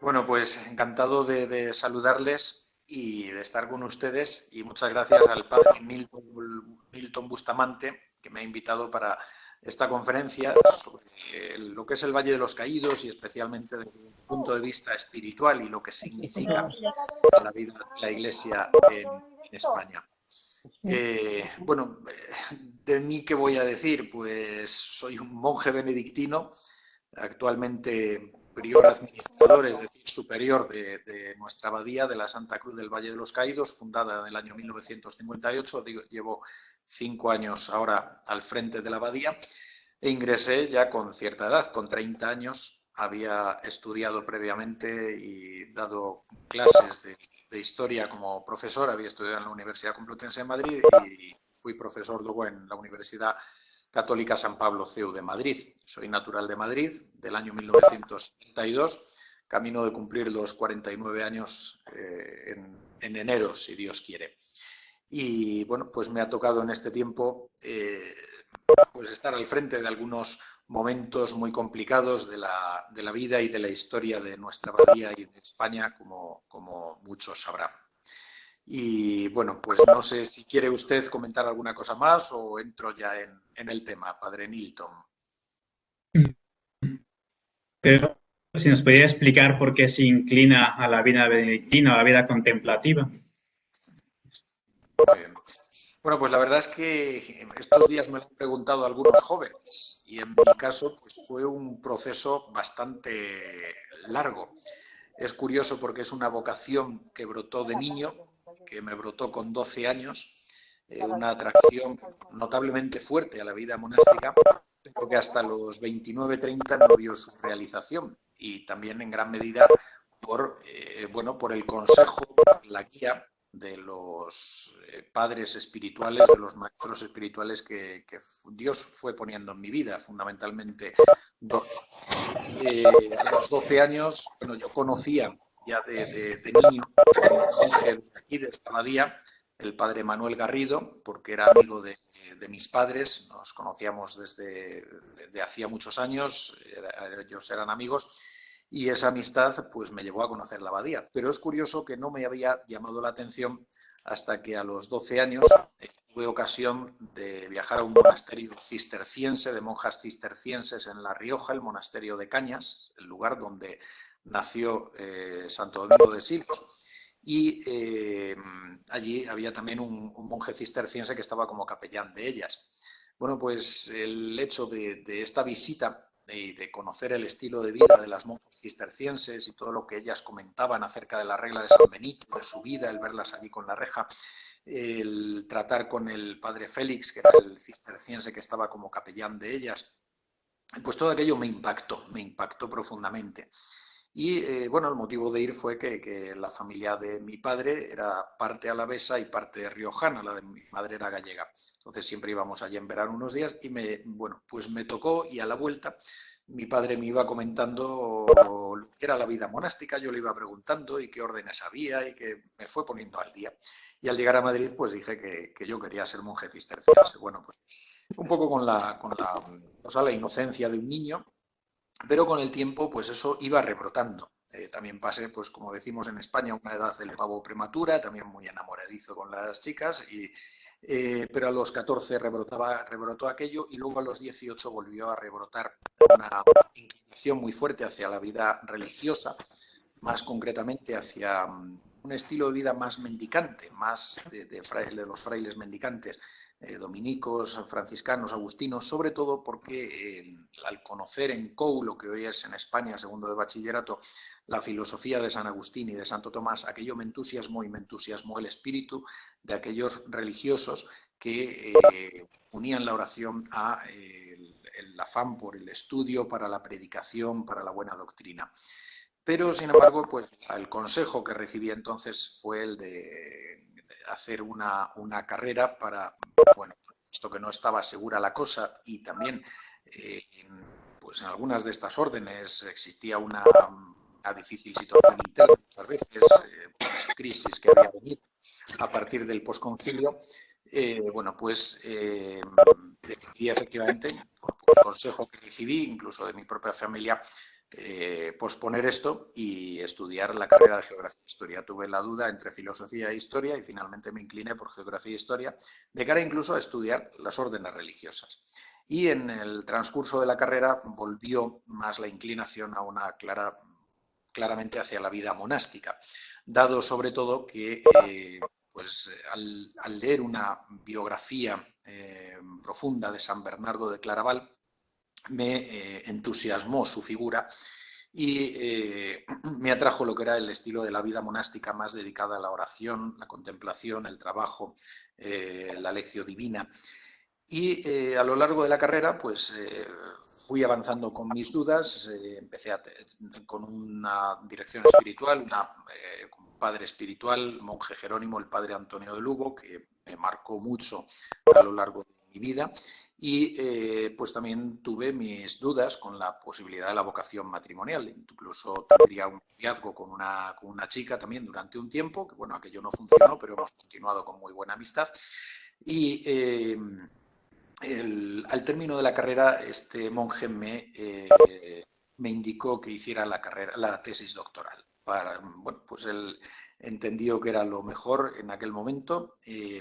Bueno, pues encantado de saludarles y de estar con ustedes y muchas gracias al padre Milton Bustamante que me ha invitado para esta conferencia sobre lo que es el Valle de los Caídos y especialmente desde un punto de vista espiritual y lo que significa en la vida de la Iglesia en España. ¿De mí qué voy a decir? Pues soy un monje benedictino, actualmente prior administrador, es decir, superior de nuestra abadía de la Santa Cruz del Valle de los Caídos, fundada en el año 1958. Llevo 5 años ahora al frente de la abadía e ingresé ya con cierta edad, con 30 años. Había estudiado previamente y dado clases de historia como profesor, había estudiado en la Universidad Complutense de Madrid y fui profesor luego en la Universidad Católica San Pablo CEU de Madrid. Soy natural de Madrid, del año 1972, camino de cumplir los 49 años en enero, si Dios quiere. Y bueno, pues me ha tocado en este tiempo pues estar al frente de algunos momentos muy complicados de la vida y de la historia de nuestra abadía y de España, como muchos sabrán. Y bueno, pues no sé si quiere usted comentar alguna cosa más o entro ya en el tema, padre Nilton. Pero si nos podría explicar por qué se inclina a la vida benedictina, a la vida contemplativa. Muy bien. Bueno, pues la verdad es que estos días me lo han preguntado algunos jóvenes y en mi caso pues fue un proceso bastante largo. Es curioso porque es una vocación que brotó de niño, que me brotó con 12 años, una atracción notablemente fuerte a la vida monástica, pero que hasta los 29-30 no vio su realización y también en gran medida por el consejo, por la guía de los padres espirituales, de los maestros espirituales que Dios fue poniendo en mi vida, fundamentalmente dos. A los 12 años, bueno, yo conocía ya de niño un monje de aquí, de esta abadía, el padre Manuel Garrido, porque era amigo de mis padres, nos conocíamos desde hacía muchos años, ellos eran amigos, y esa amistad pues me llevó a conocer la abadía. Pero es curioso que no me había llamado la atención hasta que a los 12 años tuve ocasión de viajar a un monasterio cisterciense, de monjas cistercienses en La Rioja, el monasterio de Cañas, el lugar donde nació Santo Domingo de Silos. Y allí había también un monje cisterciense que estaba como capellán de ellas. Bueno, pues el hecho de esta visita y de conocer el estilo de vida de las monjas cistercienses y todo lo que ellas comentaban acerca de la regla de San Benito, de su vida, el verlas allí con la reja, el tratar con el padre Félix, que era el cisterciense que estaba como capellán de ellas, pues todo aquello me impactó profundamente. Y bueno, el motivo de ir fue que la familia de mi padre era parte alavesa y parte riojana, la de mi madre era gallega. Entonces siempre íbamos allí en verano unos días y bueno, pues me tocó y a la vuelta mi padre me iba comentando lo que era la vida monástica, yo le iba preguntando y qué órdenes había y que me fue poniendo al día. Y al llegar a Madrid pues dije que yo quería ser monje cisterciense. Bueno, pues un poco o sea, la inocencia de un niño, pero con el tiempo pues eso iba rebrotando. También pasé, pues como decimos en España, una edad del pavo prematura, también muy enamoradizo con las chicas, pero a los 14 rebrotó aquello y luego a los 18 volvió a rebrotar una inclinación muy fuerte hacia la vida religiosa, más concretamente hacia un estilo de vida más mendicante, más de los frailes mendicantes, dominicos, franciscanos, agustinos, sobre todo porque al conocer en COU, lo que hoy es en España, segundo de bachillerato, la filosofía de San Agustín y de Santo Tomás, aquello me entusiasmó y me entusiasmó el espíritu de aquellos religiosos que unían la oración a el afán por el estudio, para la predicación, para la buena doctrina. Pero, sin embargo, pues el consejo que recibí entonces fue el de hacer una carrera para, bueno, puesto que no estaba segura la cosa y también pues en algunas de estas órdenes existía una difícil situación interna, muchas veces, pues, crisis que había venido a partir del posconcilio, bueno, pues decidí efectivamente, por el consejo que recibí, incluso de mi propia familia, posponer esto y estudiar la carrera de Geografía e Historia. Tuve la duda entre Filosofía e Historia y finalmente me incliné por Geografía e Historia, de cara incluso a estudiar las órdenes religiosas. Y en el transcurso de la carrera volvió más la inclinación a una claramente hacia la vida monástica, dado sobre todo que pues al leer una biografía profunda de San Bernardo de Claraval, me entusiasmó su figura y me atrajo lo que era el estilo de la vida monástica más dedicada a la oración, la contemplación, el trabajo, la lección divina. Y a lo largo de la carrera, pues fui avanzando con mis dudas, empecé con una dirección espiritual, un padre espiritual, monje Jerónimo, el padre Antonio de Lugo, que me marcó mucho a lo largo de mi vida. Y pues también tuve mis dudas con la posibilidad de la vocación matrimonial. Incluso tendría un noviazgo con una chica también durante un tiempo, que bueno, aquello no funcionó, pero hemos continuado con muy buena amistad. Y al término de la carrera, este monje me indicó que hiciera la tesis doctoral. Bueno, pues él entendió que era lo mejor en aquel momento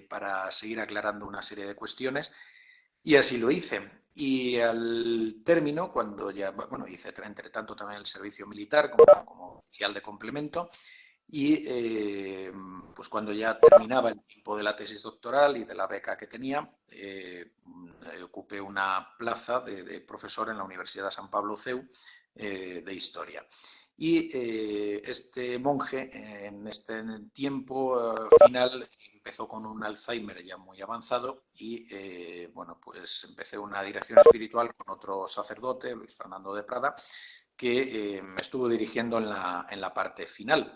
para seguir aclarando una serie de cuestiones y así lo hice. Y al término, cuando ya, bueno, hice entre tanto también el servicio militar como oficial de complemento. Y pues cuando ya terminaba el tiempo de la tesis doctoral y de la beca que tenía, ocupé una plaza de profesor en la Universidad de San Pablo CEU de Historia. Y este monje en este tiempo final empezó con un Alzheimer ya muy avanzado y bueno, pues empecé una dirección espiritual con otro sacerdote, Luis Fernando de Prada, que me estuvo dirigiendo en la parte final.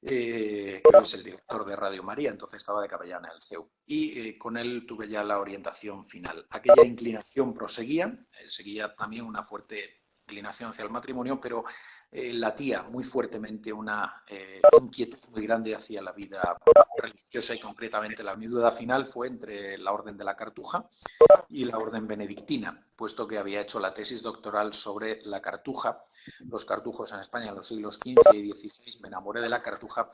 Que es el director de Radio María, entonces estaba de capellán en el CEU. Y con él tuve ya la orientación final. Aquella inclinación proseguía, seguía también una fuerte inclinación hacia el matrimonio, pero latía muy fuertemente una inquietud muy grande hacia la vida religiosa y concretamente mi duda final fue entre la Orden de la Cartuja y la Orden Benedictina, puesto que había hecho la tesis doctoral sobre la Cartuja, los cartujos en España en los siglos XV y XVI, me enamoré de la Cartuja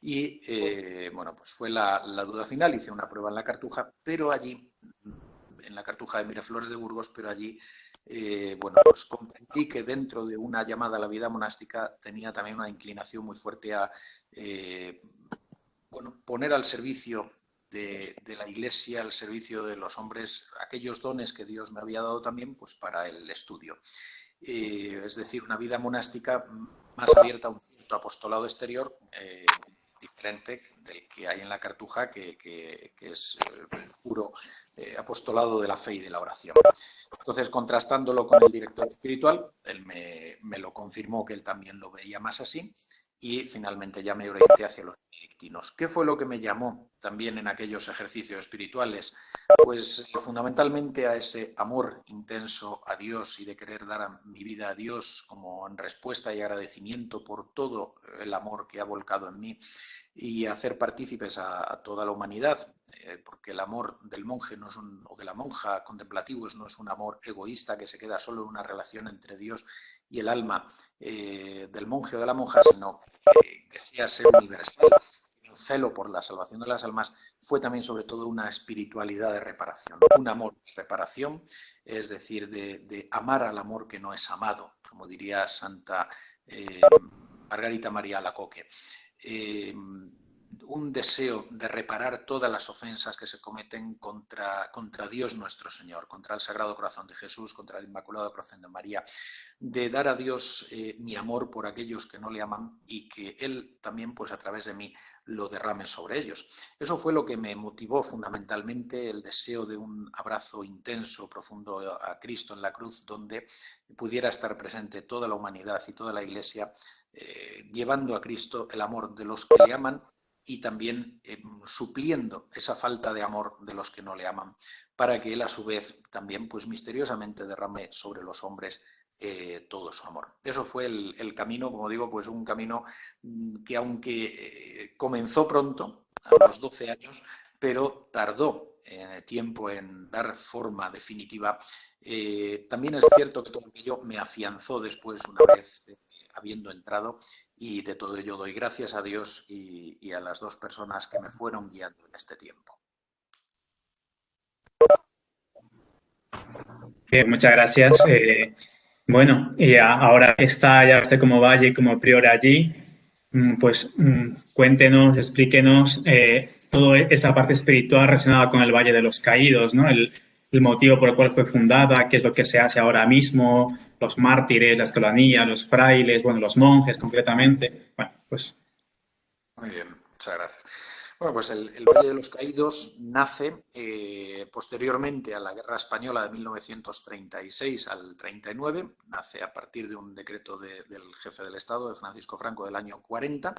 y bueno, pues fue la duda final, hice una prueba en la Cartuja, pero allí, en la Cartuja de Miraflores de Burgos, pero allí bueno, pues comprendí que dentro de una llamada a la vida monástica tenía también una inclinación muy fuerte a bueno, poner al servicio de la Iglesia, al servicio de los hombres, aquellos dones que Dios me había dado también pues para el estudio. Es decir, una vida monástica más abierta a un cierto apostolado exterior, diferente del que hay en la Cartuja, que es puro apostolado de la fe y de la oración. Entonces, contrastándolo con el director espiritual, él me lo confirmó que él también lo veía más así y finalmente ya me orienté hacia los benedictinos. ¿Qué fue lo que me llamó también en aquellos ejercicios espirituales? Pues fundamentalmente a ese amor intenso a Dios y de querer dar mi vida a Dios como en respuesta y agradecimiento por todo el amor que ha volcado en mí y hacer partícipes a toda la humanidad, porque el amor del monje no es o de la monja contemplativo no es un amor egoísta que se queda solo en una relación entre Dios y el alma del monje o de la monja, sino que sea ser universal, un celo por la salvación de las almas, fue también sobre todo una espiritualidad de reparación, un amor de reparación, es decir, de amar al amor que no es amado, como diría Santa Margarita María Alacoque. Un deseo de reparar todas las ofensas que se cometen contra Dios nuestro Señor, contra el Sagrado Corazón de Jesús, contra el Inmaculado Corazón de María, de dar a Dios mi amor por aquellos que no le aman y que Él también, pues a través de mí, lo derrame sobre ellos. Eso fue lo que me motivó fundamentalmente, el deseo de un abrazo intenso, profundo a Cristo en la cruz, donde pudiera estar presente toda la humanidad y toda la Iglesia, llevando a Cristo el amor de los que le aman y también supliendo esa falta de amor de los que no le aman, para que Él a su vez también pues misteriosamente derrame sobre los hombres todo su amor. Eso fue el camino, como digo, pues un camino que aunque comenzó pronto, a los 12 años, pero tardó tiempo en dar forma definitiva. También es cierto que todo aquello me afianzó después, una vez habiendo entrado, y de todo ello doy gracias a Dios y a las dos personas que me fueron guiando en este tiempo. Muchas gracias. Bueno, y ahora que está ya usted como valle, como prior allí, pues cuéntenos, explíquenos toda esta parte espiritual relacionada con el Valle de los Caídos, ¿no? El motivo por el cual fue fundada, qué es lo que se hace ahora mismo, los mártires, la escolanía, los frailes, bueno, los monjes concretamente. Bueno, pues... Muy bien, muchas gracias. Bueno, pues el Valle de los Caídos nace posteriormente a la Guerra Española de 1936 al 39, nace a partir de un decreto del jefe del Estado, de Francisco Franco, del año 40,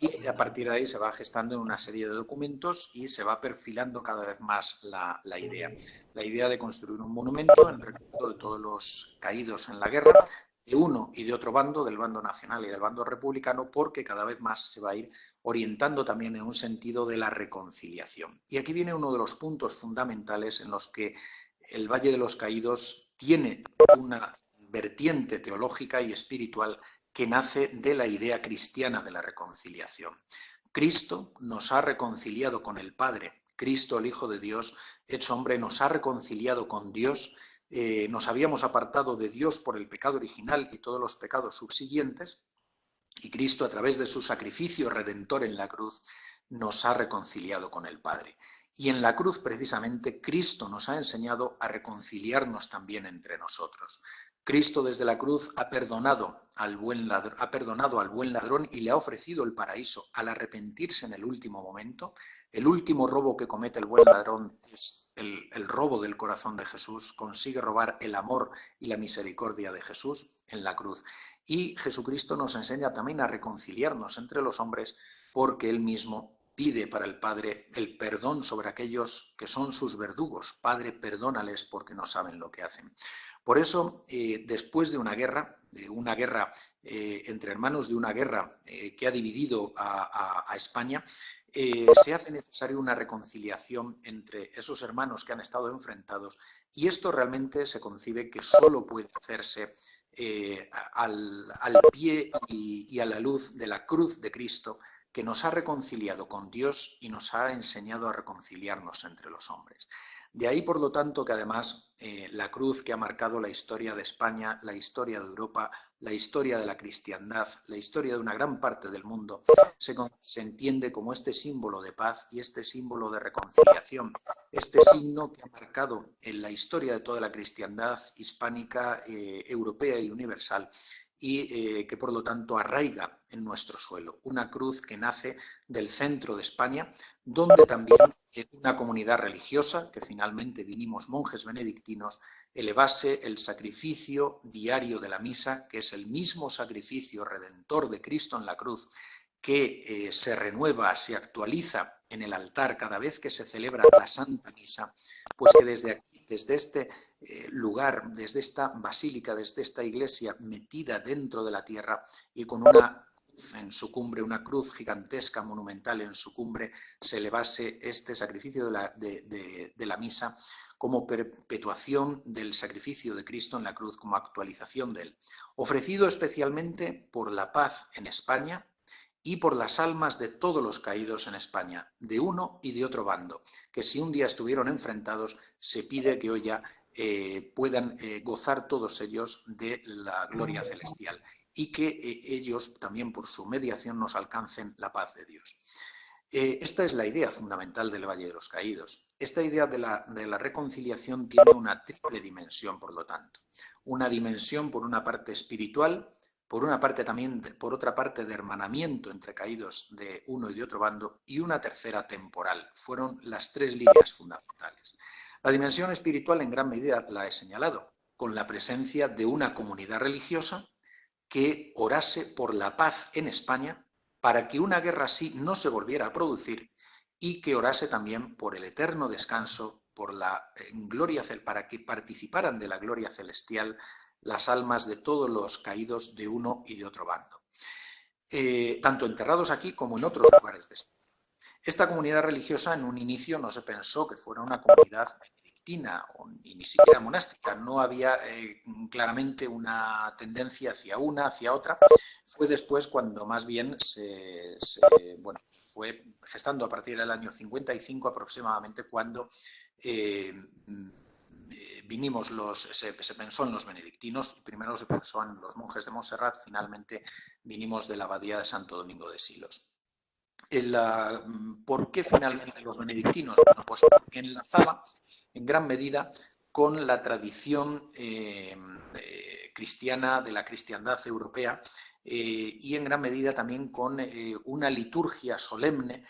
y a partir de ahí se va gestando en una serie de documentos y se va perfilando cada vez más la idea de construir un monumento en recuerdo de todos los caídos en la guerra, de uno y de otro bando, del bando nacional y del bando republicano, porque cada vez más se va a ir orientando también en un sentido de la reconciliación. Y aquí viene uno de los puntos fundamentales en los que el Valle de los Caídos tiene una vertiente teológica y espiritual que nace de la idea cristiana de la reconciliación. Cristo nos ha reconciliado con el Padre. Cristo, el Hijo de Dios, hecho hombre, nos ha reconciliado con Dios. Nos habíamos apartado de Dios por el pecado original y todos los pecados subsiguientes, y Cristo, a través de su sacrificio redentor en la cruz, nos ha reconciliado con el Padre. Y en la cruz, precisamente, Cristo nos ha enseñado a reconciliarnos también entre nosotros. Cristo desde la cruz ha perdonado al buen ladrón y le ha ofrecido el paraíso al arrepentirse en el último momento. El último robo que comete el buen ladrón es el robo del corazón de Jesús. Consigue robar el amor y la misericordia de Jesús en la cruz. Y Jesucristo nos enseña también a reconciliarnos entre los hombres, porque Él mismo pide para el Padre el perdón sobre aquellos que son sus verdugos. Padre, perdónales porque no saben lo que hacen. Por eso, después de una guerra entre hermanos, de una guerra que ha dividido a España, se hace necesaria una reconciliación entre esos hermanos que han estado enfrentados, y esto realmente se concibe que solo puede hacerse al pie y a la luz de la cruz de Cristo, que nos ha reconciliado con Dios y nos ha enseñado a reconciliarnos entre los hombres. De ahí, por lo tanto, que además la cruz que ha marcado la historia de España, la historia de Europa, la historia de la cristiandad, la historia de una gran parte del mundo, se entiende como este símbolo de paz y este símbolo de reconciliación, este signo que ha marcado en la historia de toda la cristiandad hispánica, europea y universal, y que por lo tanto arraiga en nuestro suelo. Una cruz que nace del centro de España, donde también una comunidad religiosa, que finalmente vinimos monjes benedictinos, elevase el sacrificio diario de la misa, que es el mismo sacrificio redentor de Cristo en la cruz, que se renueva, se actualiza en el altar cada vez que se celebra la Santa Misa, pues que desde aquí, desde este lugar, desde esta basílica, desde esta iglesia metida dentro de la tierra y con una cruz en su cumbre, una cruz gigantesca, monumental en su cumbre, se elevase este sacrificio de la misa como perpetuación del sacrificio de Cristo en la cruz, como actualización de él, ofrecido especialmente por la paz en España y por las almas de todos los caídos en España, de uno y de otro bando, que si un día estuvieron enfrentados, se pide que hoy ya puedan gozar todos ellos de la gloria celestial, y que ellos también por su mediación nos alcancen la paz de Dios. Esta es la idea fundamental del Valle de los Caídos. Esta idea de la reconciliación tiene una triple dimensión, por lo tanto. Una dimensión, por una parte, espiritual, por una parte también, por otra parte, de hermanamiento entre caídos de uno y de otro bando, y una tercera, temporal. Fueron las tres líneas fundamentales. La dimensión espiritual en gran medida la he señalado, con la presencia de una comunidad religiosa que orase por la paz en España, para que una guerra así no se volviera a producir, y que orase también por el eterno descanso, por la gloria, para que participaran de la gloria celestial las almas de todos los caídos de uno y de otro bando, tanto enterrados aquí como en otros lugares de España. Esta comunidad religiosa en un inicio no se pensó que fuera una comunidad benedictina y ni siquiera monástica. No había claramente una tendencia hacia una, hacia otra. Fue después cuando más bien bueno, fue gestando a partir del año 55 aproximadamente cuando se pensó en los benedictinos, primero se pensó en los monjes de Montserrat, finalmente vinimos de la abadía de Santo Domingo de Silos. ¿Por qué finalmente los benedictinos? Bueno, pues porque enlazaba en gran medida con la tradición cristiana de la cristiandad europea y en gran medida también con una liturgia solemne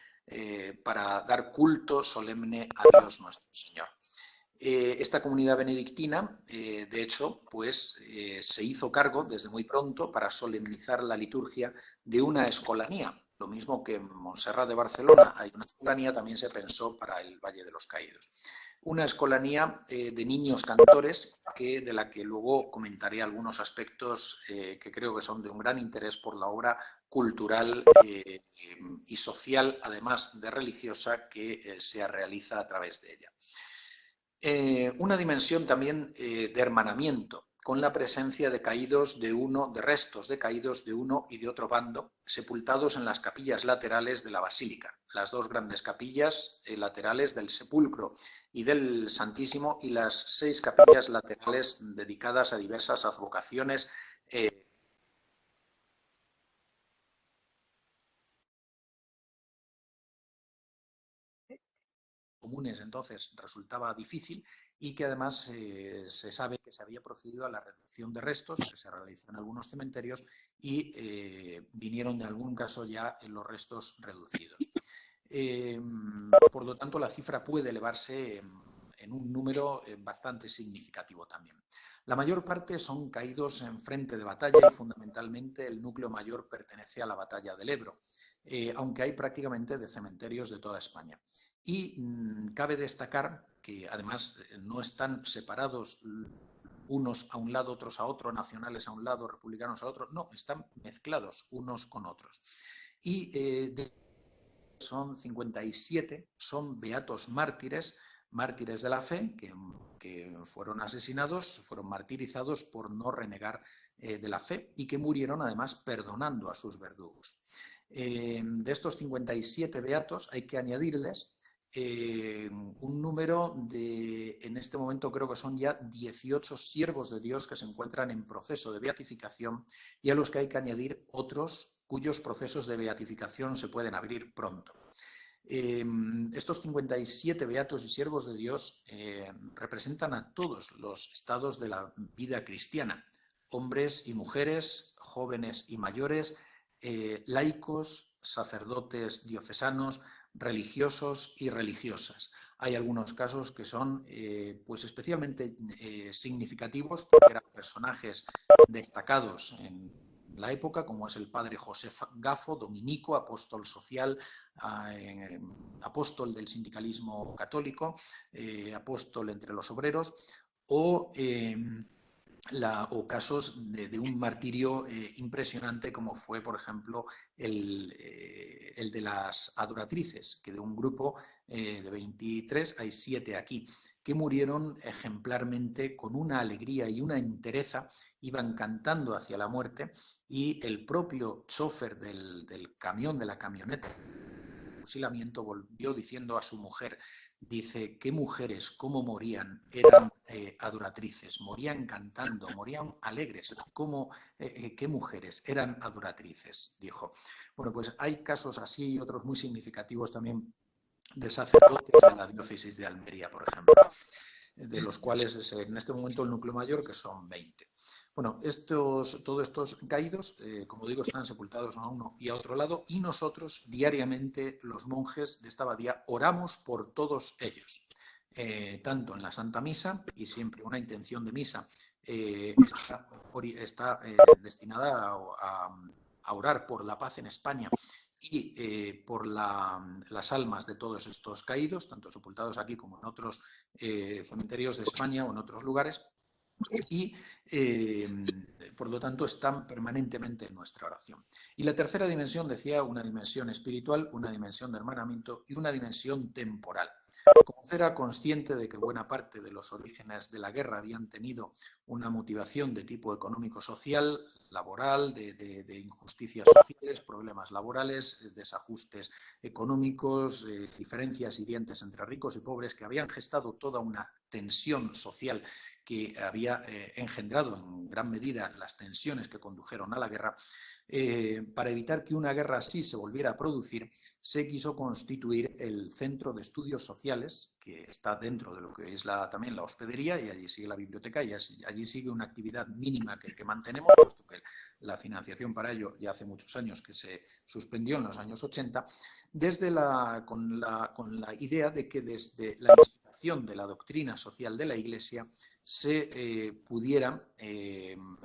para dar culto solemne a Dios nuestro Señor. Esta comunidad benedictina, de hecho, pues se hizo cargo desde muy pronto para solemnizar la liturgia de una escolanía. Lo mismo que en Montserrat de Barcelona hay una escolanía, también se pensó para el Valle de los Caídos. Una escolanía de niños cantores, de la que luego comentaré algunos aspectos que creo que son de un gran interés por la obra cultural y social, además de religiosa, que se realiza a través de ella. Una dimensión también de hermanamiento, con la presencia de restos de caídos de uno y de otro bando, sepultados en las capillas laterales de la basílica, las dos grandes capillas laterales del sepulcro y del Santísimo, y las 6 capillas laterales dedicadas a diversas advocaciones comunes, entonces resultaba difícil, y que además se sabe que se había procedido a la reducción de restos que se realizó en algunos cementerios y vinieron en algún caso ya los restos reducidos. Por lo tanto, la cifra puede elevarse en un número bastante significativo también. La mayor parte son caídos en frente de batalla y fundamentalmente el núcleo mayor pertenece a la batalla del Ebro, aunque hay prácticamente de cementerios de toda España. Y cabe destacar que además no están separados unos a un lado, otros a otro, nacionales a un lado, republicanos a otro, no, están mezclados unos con otros. Y son 57, son beatos mártires, mártires de la fe, que fueron asesinados, fueron martirizados por no renegar de la fe y que murieron además perdonando a sus verdugos. De estos 57 beatos hay que añadirles un número en este momento creo que son ya 18 siervos de Dios que se encuentran en proceso de beatificación y a los que hay que añadir otros cuyos procesos de beatificación se pueden abrir pronto. Estos 57 beatos y siervos de Dios representan a todos los estados de la vida cristiana, hombres y mujeres, jóvenes y mayores, laicos, sacerdotes diocesanos, religiosos y religiosas. Hay algunos casos que son pues especialmente significativos porque eran personajes destacados en la época, como es el padre José Gafo, dominico, apóstol social, apóstol del sindicalismo católico, apóstol entre los obreros, o casos de un martirio impresionante como fue, por ejemplo, el de las adoratrices, que de un grupo de 23 hay 7 aquí, que murieron ejemplarmente con una alegría y una entereza, iban cantando hacia la muerte y el propio chofer del camión, de la camioneta, fusilamiento, volvió diciendo a su mujer, dice, qué mujeres, cómo morían, eran adoratrices, morían cantando, morían alegres, qué mujeres, eran adoratrices, dijo. Bueno, pues hay casos así y otros muy significativos también de sacerdotes de la diócesis de Almería, por ejemplo, de los cuales es en este momento el núcleo mayor, que son 20. Bueno, todos estos caídos, como digo, están sepultados a uno y a otro lado, y nosotros diariamente, los monjes de esta abadía, oramos por todos ellos, tanto en la Santa Misa, y siempre una intención de misa está destinada a orar por la paz en España y por las almas de todos estos caídos, tanto sepultados aquí como en otros cementerios de España o en otros lugares. y por lo tanto están permanentemente en nuestra oración. Y la tercera dimensión, decía, una dimensión espiritual, una dimensión de hermanamiento y una dimensión temporal. Como era consciente de que buena parte de los orígenes de la guerra habían tenido una motivación de tipo económico-social, laboral, de injusticias sociales, problemas laborales, desajustes económicos, diferencias y dientes entre ricos y pobres que habían gestado toda una tensión social que había engendrado en gran medida las tensiones que condujeron a la guerra, para evitar que una guerra así se volviera a producir, se quiso constituir el Centro de Estudios Sociales, que está dentro de lo que es también la hospedería, y allí sigue la biblioteca, y allí sigue una actividad mínima que mantenemos, puesto que la financiación para ello ya hace muchos años que se suspendió en los años 80, con la idea de que desde la inspiración de la doctrina social de la Iglesia se pudiera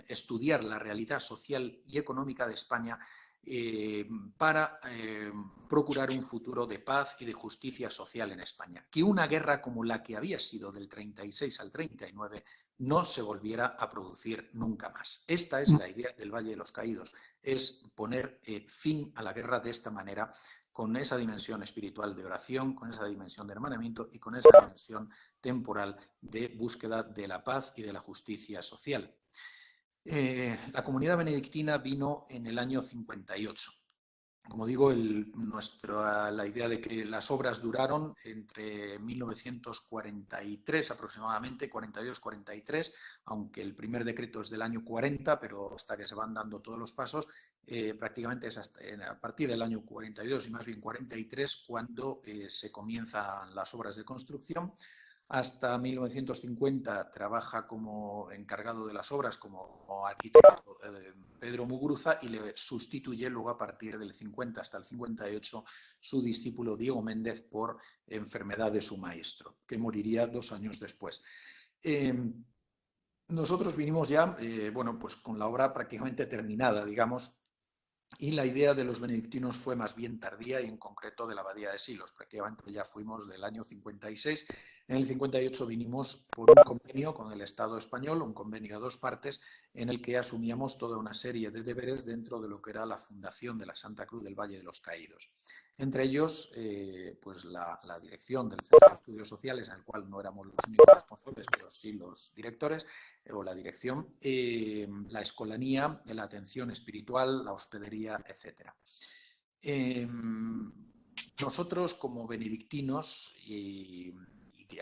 estudiar la realidad social y económica de España para procurar un futuro de paz y de justicia social en España. Que una guerra como la que había sido del 36 al 39 no se volviera a producir nunca más. Esta es la idea del Valle de los Caídos, es poner fin a la guerra de esta manera, con esa dimensión espiritual de oración, con esa dimensión de hermanamiento y con esa dimensión temporal de búsqueda de la paz y de la justicia social. La comunidad benedictina vino en el año 58. Como digo, la idea de que las obras duraron entre 1943 aproximadamente, 42-43, aunque el primer decreto es del año 40, pero hasta que se van dando todos los pasos, prácticamente es a partir del año 42 y más bien 43 cuando se comienzan las obras de construcción. Hasta 1950 trabaja como encargado de las obras como arquitecto Pedro Muguruza, y le sustituye luego a partir del 50 hasta el 58 su discípulo Diego Méndez por enfermedad de su maestro, que moriría 2 años después. Nosotros vinimos ya, bueno, pues con la obra prácticamente terminada, digamos, y la idea de los benedictinos fue más bien tardía, y en concreto de la abadía de Silos. Prácticamente ya fuimos del año 56. En el 58 vinimos por un convenio con el Estado español, un convenio a 2 partes, en el que asumíamos toda una serie de deberes dentro de lo que era la fundación de la Santa Cruz del Valle de los Caídos. Entre ellos, pues la dirección del Centro de Estudios Sociales, en el cual no éramos los únicos responsables, pero sí los directores, o la dirección, la escolanía, la atención espiritual, la hospedería, etc. Nosotros, como benedictinos, y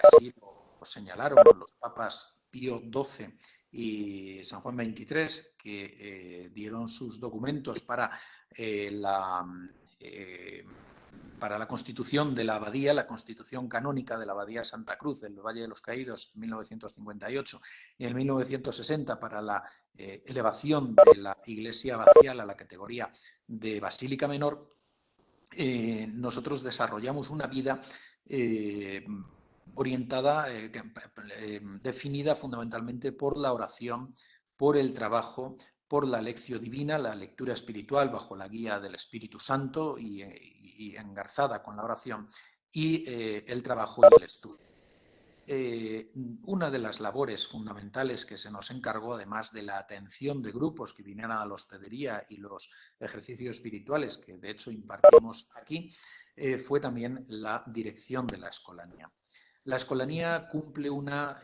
así lo señalaron los papas Pío XII y San Juan XXIII, que dieron sus documentos para la constitución de la abadía, la constitución canónica de la abadía de Santa Cruz del Valle de los Caídos en 1958, y en 1960 para la elevación de la iglesia abacial a la categoría de basílica menor, nosotros desarrollamos una vida orientada, definida fundamentalmente por la oración, por el trabajo, por la lección divina, la lectura espiritual bajo la guía del Espíritu Santo y engarzada con la oración, y el trabajo y el estudio. Una de las labores fundamentales que se nos encargó, además de la atención de grupos que vinieran a la hospedería y los ejercicios espirituales que de hecho impartimos aquí, fue también la dirección de la escolanía. La escolanía cumple una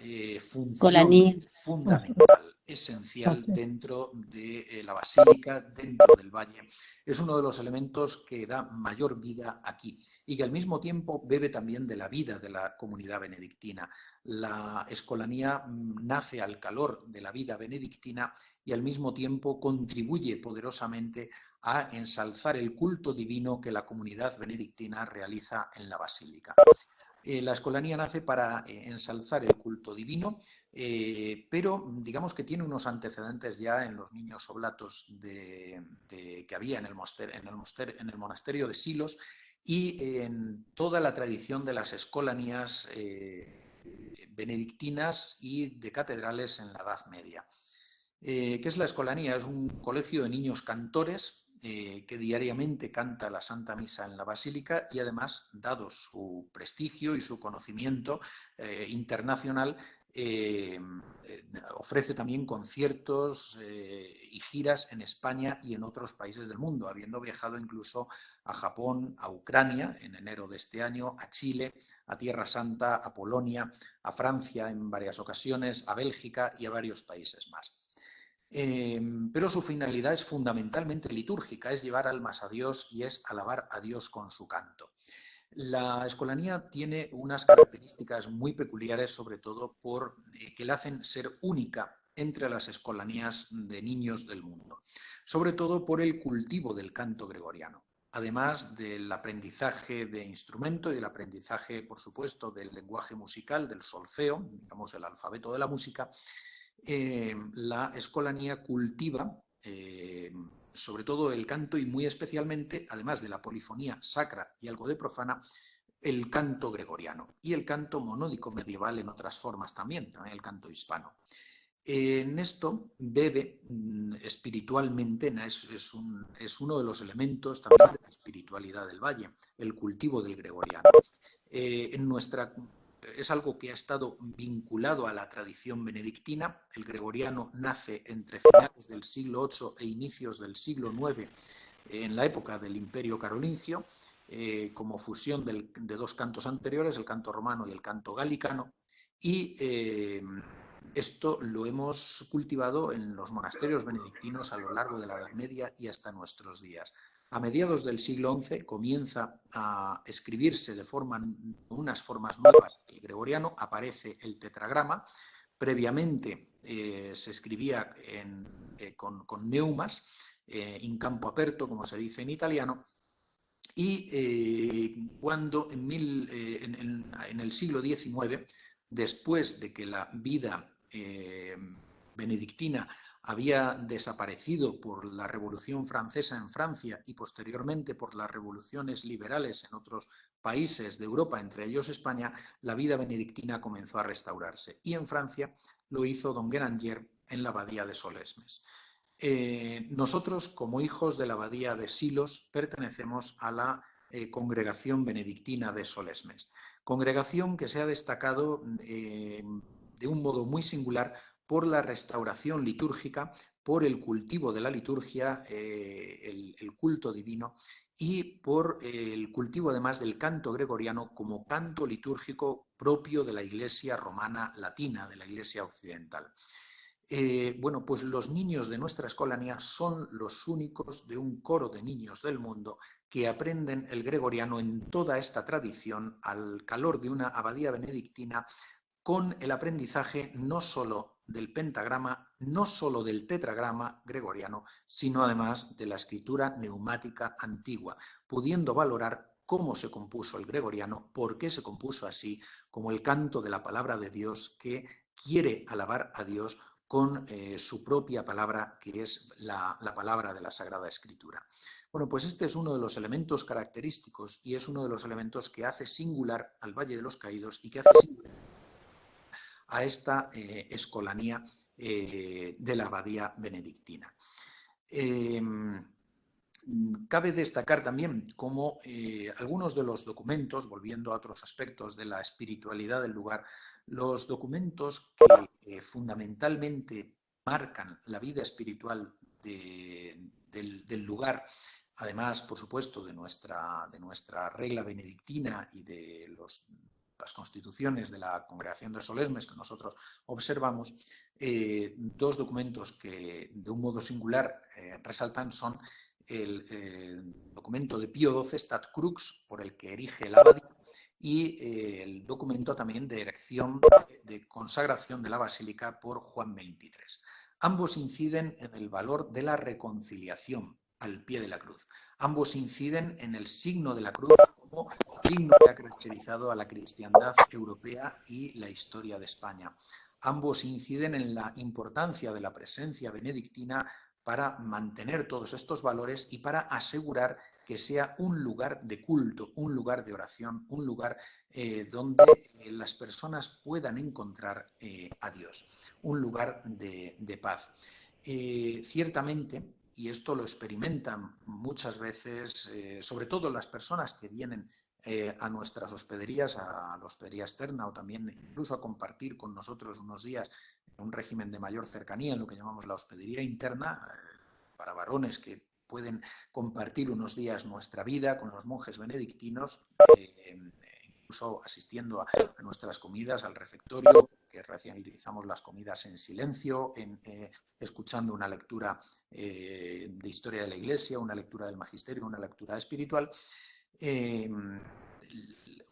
función fundamental, esencial dentro de la basílica, dentro del valle. Es uno de los elementos que da mayor vida aquí y que al mismo tiempo bebe también de la vida de la comunidad benedictina. La escolanía nace al calor de la vida benedictina y al mismo tiempo contribuye poderosamente a ensalzar el culto divino que la comunidad benedictina realiza en la basílica. La escolanía nace para ensalzar el culto divino, pero digamos que tiene unos antecedentes ya en los niños oblatos que había en el monasterio de Silos, y en toda la tradición de las escolanías benedictinas y de catedrales en la Edad Media. ¿Qué es la escolanía? Es un colegio de niños cantores que diariamente canta la Santa Misa en la Basílica, y además, dado su prestigio y su conocimiento internacional, ofrece también conciertos y giras en España y en otros países del mundo, habiendo viajado incluso a Japón, a Ucrania en enero de este año, a Chile, a Tierra Santa, a Polonia, a Francia en varias ocasiones, a Bélgica y a varios países más. Pero su finalidad es fundamentalmente litúrgica, es llevar almas a Dios y es alabar a Dios con su canto. La escolanía tiene unas características muy peculiares, sobre todo por que la hacen ser única entre las escolanías de niños del mundo, sobre todo por el cultivo del canto gregoriano, además del aprendizaje de instrumento y del aprendizaje, por supuesto, del lenguaje musical, del solfeo, digamos el alfabeto de la música. La escolanía cultiva sobre todo el canto y muy especialmente, además de la polifonía sacra y algo de profana, el canto gregoriano y el canto monódico medieval en otras formas también el canto hispano. En esto bebe espiritualmente, es uno de los elementos también de la espiritualidad del valle, el cultivo del gregoriano. Es algo que ha estado vinculado a la tradición benedictina. El gregoriano nace entre finales del siglo VIII e inicios del siglo IX, en la época del Imperio Carolingio, como fusión de dos cantos anteriores, el canto romano y el canto galicano, y esto lo hemos cultivado en los monasterios benedictinos a lo largo de la Edad Media y hasta nuestros días. A mediados del siglo XI comienza a escribirse de unas formas nuevas el gregoriano, aparece el tetragrama. Previamente se escribía con neumas, in campo aperto, como se dice en italiano, y cuando en el siglo XIX, después de que la vida benedictina había desaparecido por la Revolución Francesa en Francia y posteriormente por las revoluciones liberales en otros países de Europa, entre ellos España, la vida benedictina comenzó a restaurarse. Y en Francia lo hizo don Guéranger en la abadía de Solesmes. Nosotros, como hijos de la abadía de Silos, pertenecemos a la congregación benedictina de Solesmes. Congregación que se ha destacado de un modo muy singular por la restauración litúrgica, por el cultivo de la liturgia, el culto divino, y por el cultivo además del canto gregoriano como canto litúrgico propio de la Iglesia romana latina, de la Iglesia occidental. Bueno, pues los niños de nuestra escolanía son los únicos de un coro de niños del mundo que aprenden el gregoriano en toda esta tradición al calor de una abadía benedictina, con el aprendizaje no solo del pentagrama, no solo del tetragrama gregoriano, sino además de la escritura neumática antigua, pudiendo valorar cómo se compuso el gregoriano, por qué se compuso así, como el canto de la palabra de Dios que quiere alabar a Dios con su propia palabra, que es la palabra de la Sagrada Escritura. Bueno, pues este es uno de los elementos característicos y es uno de los elementos que hace singular al Valle de los Caídos y que hace singular a esta escolanía de la abadía benedictina. Cabe destacar también cómo algunos de los documentos, volviendo a otros aspectos de la espiritualidad del lugar, los documentos que fundamentalmente marcan la vida espiritual del lugar, además, por supuesto, de nuestra regla benedictina y de las constituciones de la Congregación de Solesmes que nosotros observamos, dos documentos que de un modo singular resaltan son el documento de Pío XII, Stat Crux, por el que erige la abadía, y el documento también de erección, de consagración de la basílica por Juan XXIII. Ambos inciden en el valor de la reconciliación al pie de la cruz. Ambos inciden en el signo de la cruz como signo que ha caracterizado a la cristiandad europea y la historia de España. Ambos inciden en la importancia de la presencia benedictina para mantener todos estos valores y para asegurar que sea un lugar de culto, un lugar de oración, un lugar donde las personas puedan encontrar a Dios, un lugar de paz. Ciertamente, y esto lo experimentan muchas veces, sobre todo las personas que vienen a nuestras hospederías, a la hospedería externa o también incluso a compartir con nosotros unos días en un régimen de mayor cercanía, en lo que llamamos la hospedería interna, para varones que pueden compartir unos días nuestra vida con los monjes benedictinos, incluso asistiendo a nuestras comidas, al refectorio, que racionalizamos las comidas en silencio, escuchando una lectura de historia de la Iglesia, una lectura del magisterio, una lectura espiritual.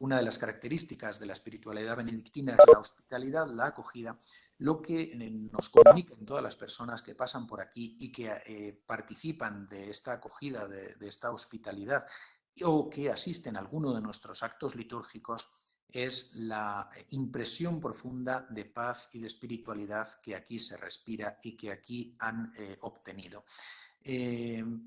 Una de las características de la espiritualidad benedictina es la hospitalidad, la acogida, lo que nos comunica en todas las personas que pasan por aquí y que participan de esta acogida, de esta hospitalidad, o que asisten a alguno de nuestros actos litúrgicos, es la impresión profunda de paz y de espiritualidad que aquí se respira y que aquí han obtenido.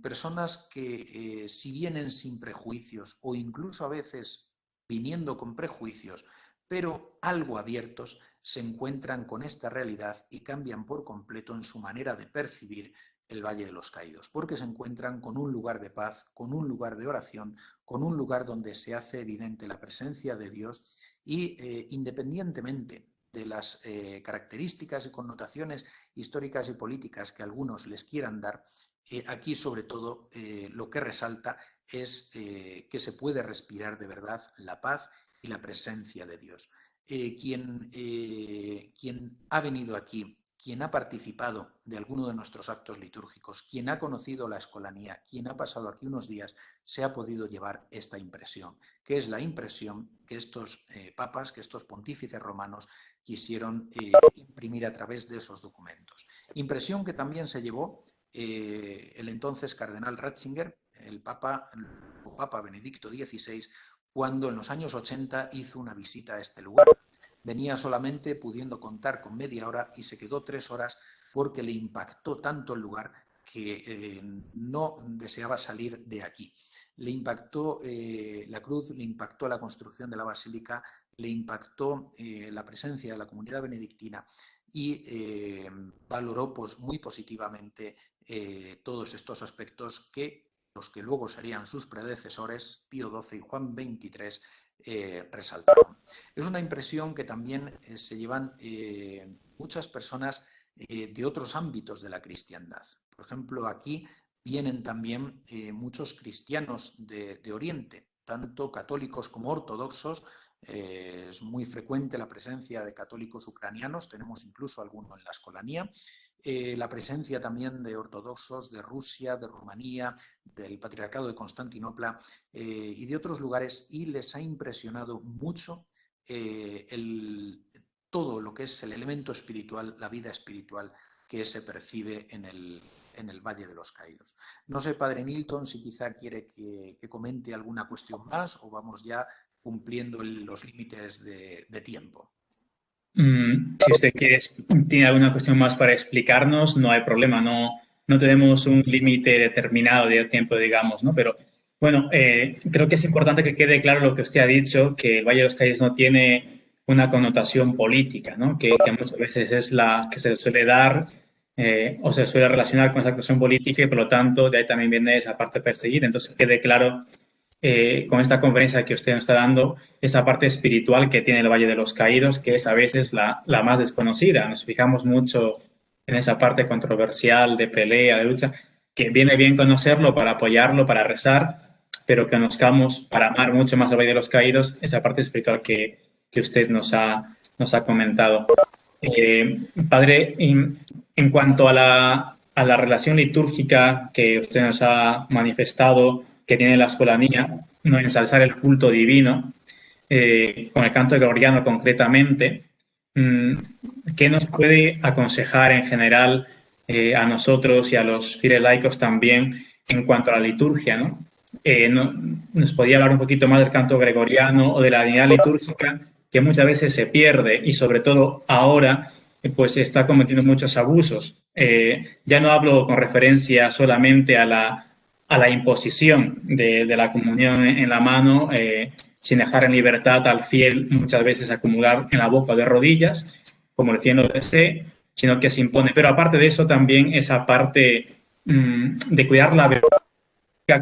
Personas que si vienen sin prejuicios o incluso a veces viniendo con prejuicios, pero algo abiertos, se encuentran con esta realidad y cambian por completo en su manera de percibir el Valle de los Caídos, porque se encuentran con un lugar de paz, con un lugar de oración, con un lugar donde se hace evidente la presencia de Dios y independientemente de las características y connotaciones históricas y políticas que algunos les quieran dar, aquí sobre todo lo que resalta es que se puede respirar de verdad la paz y la presencia de Dios. Quien ha venido aquí, quien ha participado de alguno de nuestros actos litúrgicos, quien ha conocido la escolanía, quien ha pasado aquí unos días, se ha podido llevar esta impresión, que es la impresión que estos papas, que estos pontífices romanos quisieron imprimir a través de esos documentos. Impresión que también se llevó el entonces cardenal Ratzinger, el Papa Benedicto XVI, cuando en los años 80 hizo una visita a este lugar. Venía solamente pudiendo contar con media hora y se quedó 3 horas porque le impactó tanto el lugar que no deseaba salir de aquí. Le impactó la cruz, le impactó la construcción de la basílica, le impactó la presencia de la comunidad benedictina y valoró pues, muy positivamente todos estos aspectos que los que luego serían sus predecesores, Pío XII y Juan XXIII, resaltaron. Es una impresión que también se llevan muchas personas de otros ámbitos de la cristiandad. Por ejemplo, aquí vienen también muchos cristianos de Oriente, tanto católicos como ortodoxos. Es muy frecuente la presencia de católicos ucranianos, tenemos incluso alguno en la escolanía, la presencia también de ortodoxos de Rusia, de Rumanía, del Patriarcado de Constantinopla y de otros lugares, y les ha impresionado mucho todo lo que es el elemento espiritual, la vida espiritual que se percibe en el Valle de los Caídos. No sé, Padre Nilton, si quizá quiere que comente alguna cuestión más o vamos ya cumpliendo los límites de tiempo. Si usted tiene alguna cuestión más para explicarnos, no hay problema, no tenemos un límite determinado de tiempo, digamos, ¿no? Pero bueno, creo que es importante que quede claro lo que usted ha dicho, que el Valle de los Caídos no tiene una connotación política, ¿no? Que muchas veces es la que se suele dar o se suele relacionar con esa actuación política y por lo tanto de ahí también viene esa parte perseguida. Entonces quede claro con esta conferencia que usted nos está dando, esa parte espiritual que tiene el Valle de los Caídos, que es a veces la más desconocida. Nos fijamos mucho en esa parte controversial de pelea, de lucha, que viene bien conocerlo para apoyarlo, para rezar, pero que conozcamos para amar mucho más el Valle de los Caídos, esa parte espiritual que usted nos ha comentado. Padre, en cuanto a la relación litúrgica que usted nos ha manifestado, que tiene la escolanía, no ensalzar el culto divino, con el canto gregoriano concretamente, ¿qué nos puede aconsejar en general a nosotros y a los fieles laicos también en cuanto a la liturgia, ¿no? ¿Nos podía hablar un poquito más del canto gregoriano o de la dignidad litúrgica que muchas veces se pierde y sobre todo ahora pues se está cometiendo muchos abusos? Ya no hablo con referencia solamente a la imposición de la comunión en la mano, sin dejar en libertad al fiel muchas veces acumular en la boca de rodillas, como el cielo desee, sino que se impone. Pero aparte de eso también esa parte de cuidar la verdad,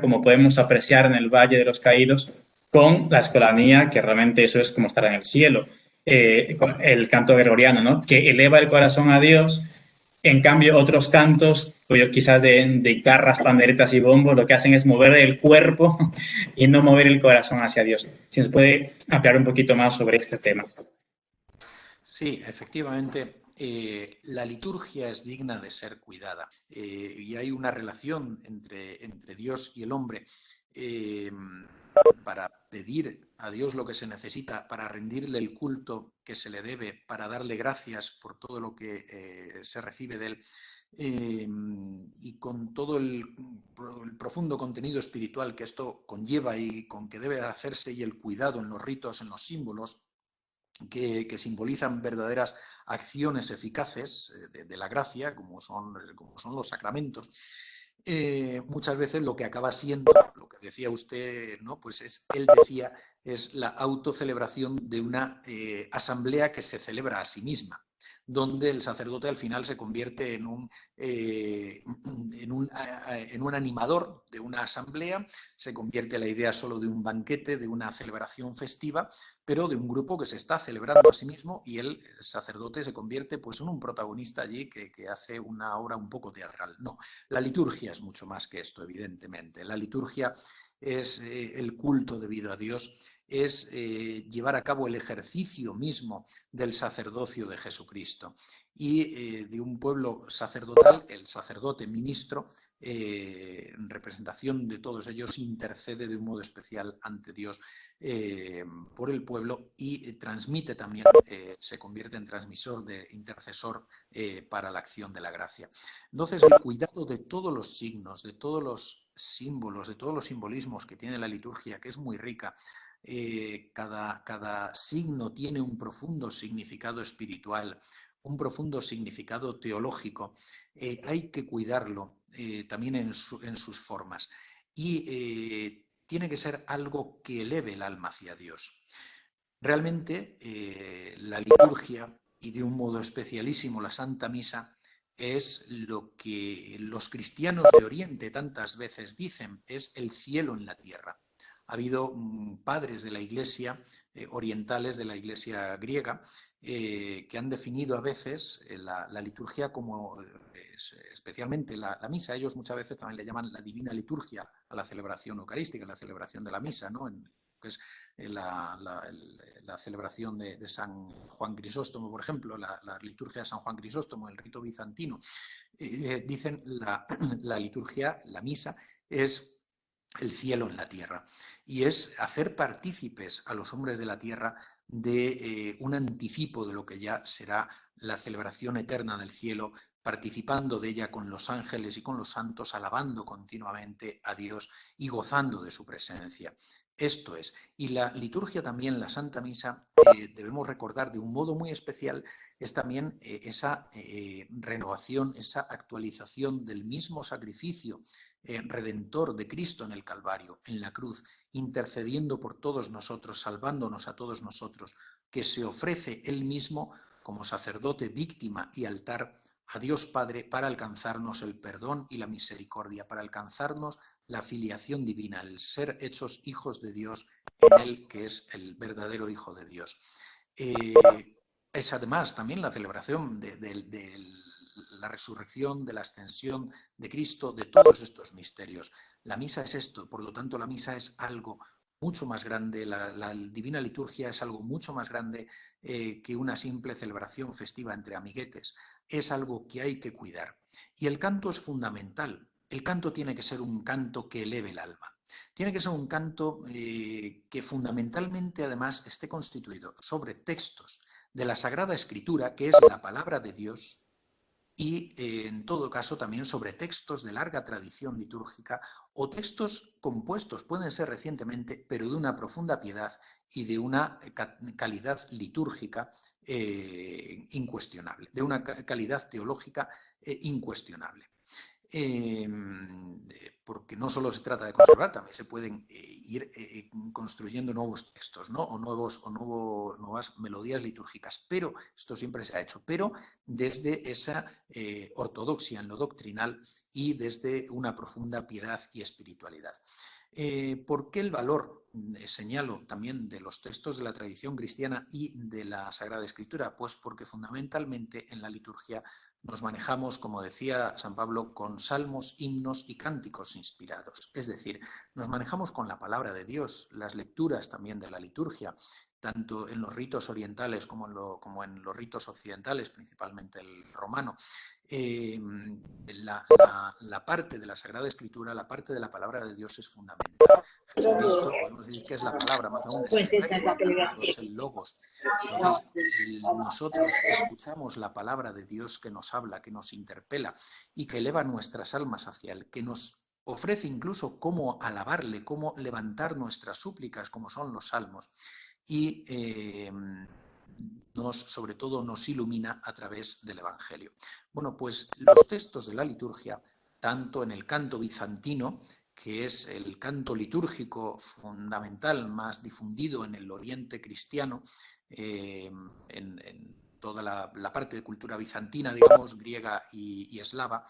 como podemos apreciar en el Valle de los Caídos, con la escolanía, que realmente eso es como estar en el cielo. Con el canto gregoriano, ¿no? Que eleva el corazón a Dios. En cambio, otros cantos, pues quizás de guitarras, panderetas y bombos, lo que hacen es mover el cuerpo y no mover el corazón hacia Dios. Si nos puede aclarar un poquito más sobre este tema. Sí, efectivamente, la liturgia es digna de ser cuidada y hay una relación entre Dios y el hombre eh, para pedir a Dios lo que se necesita, para rendirle el culto que se le debe, para darle gracias por todo lo que se recibe de él. Y con todo el profundo contenido espiritual que esto conlleva y con que debe hacerse y el cuidado en los ritos, en los símbolos, que simbolizan verdaderas acciones eficaces de la gracia, como son los sacramentos, muchas veces lo que acaba siendo, lo que decía usted, ¿no? Pues él decía, es la autocelebración de una asamblea que se celebra a sí misma, donde el sacerdote al final se convierte en un animador de una asamblea, se convierte la idea solo de un banquete, de una celebración festiva, pero de un grupo que se está celebrando a sí mismo, y el sacerdote se convierte pues, en un protagonista allí que hace una obra un poco teatral. No, la liturgia es mucho más que esto, evidentemente. La liturgia es el culto debido a Dios, es llevar a cabo el ejercicio mismo del sacerdocio de Jesucristo. Y de un pueblo sacerdotal, el sacerdote ministro, en representación de todos ellos, intercede de un modo especial ante Dios por el pueblo y transmite también, se convierte en transmisor, de intercesor para la acción de la gracia. Entonces, el cuidado de todos los signos, de todos los símbolos, de todos los simbolismos que tiene la liturgia, que es muy rica, cada signo tiene un profundo significado espiritual, un profundo significado teológico, hay que cuidarlo también en sus formas. Y tiene que ser algo que eleve el alma hacia Dios. Realmente, la liturgia, y de un modo especialísimo la Santa Misa, es lo que los cristianos de Oriente tantas veces dicen, es el cielo en la tierra. Ha habido padres de la Iglesia, orientales de la Iglesia griega, que han definido a veces la liturgia como, especialmente la misa, ellos muchas veces también le llaman la divina liturgia a la celebración eucarística, la celebración de la misa, ¿no? Que es la celebración de San Juan Crisóstomo, por ejemplo, la liturgia de San Juan Crisóstomo, el rito bizantino. Dicen la liturgia, la misa, es el cielo en la tierra, y es hacer partícipes a los hombres de la tierra de un anticipo de lo que ya será la celebración eterna del cielo, participando de ella con los ángeles y con los santos, alabando continuamente a Dios y gozando de su presencia. Esto es. Y la liturgia también, la Santa Misa, debemos recordar de un modo muy especial, es también esa renovación, esa actualización del mismo sacrificio redentor de Cristo en el Calvario, en la cruz, intercediendo por todos nosotros, salvándonos a todos nosotros, que se ofrece él mismo como sacerdote, víctima y altar a Dios Padre para alcanzarnos el perdón y la misericordia, para alcanzarnos la filiación divina, el ser hechos hijos de Dios en él, que es el verdadero Hijo de Dios. Es además también la celebración de la resurrección, de la ascensión de Cristo, de todos estos misterios. La misa es esto, por lo tanto la misa es algo mucho más grande, la divina liturgia es algo mucho más grande que una simple celebración festiva entre amiguetes, es algo que hay que cuidar. Y el canto es fundamental. El canto tiene que ser un canto que eleve el alma. Tiene que ser un canto que fundamentalmente además esté constituido sobre textos de la Sagrada Escritura, que es la palabra de Dios, y en todo caso también sobre textos de larga tradición litúrgica o textos compuestos, pueden ser recientemente, pero de una profunda piedad y de una calidad litúrgica incuestionable, de una calidad teológica incuestionable. Porque no solo se trata de conservar, también se pueden ir construyendo nuevos textos, ¿no? o nuevas melodías litúrgicas, pero esto siempre se ha hecho, pero desde esa ortodoxia en lo doctrinal y desde una profunda piedad y espiritualidad. ¿Por qué el valor señalo también de los textos de la tradición cristiana y de la Sagrada Escritura? Pues porque fundamentalmente en la liturgia nos manejamos, como decía San Pablo, con salmos, himnos y cánticos inspirados. Es decir, nos manejamos con la palabra de Dios, las lecturas también de la liturgia, tanto en los ritos orientales como en los ritos occidentales, principalmente el romano. La parte de la Sagrada Escritura, la parte de la palabra de Dios es fundamental. Jesucristo, podemos decir que es la palabra, más aún es el verbo, es el logos. Entonces, nosotros escuchamos la palabra de Dios que nos habla, que nos interpela y que eleva nuestras almas hacia Él, que nos ofrece incluso cómo alabarle, cómo levantar nuestras súplicas, como son los salmos. Y sobre todo nos ilumina a través del Evangelio. Bueno, pues los textos de la liturgia, tanto en el canto bizantino, que es el canto litúrgico fundamental más difundido en el Oriente cristiano, en toda la parte de cultura bizantina, digamos, griega y eslava,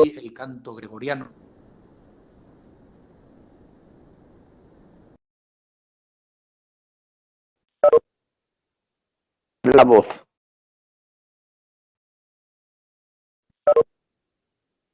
y el canto gregoriano. La voz.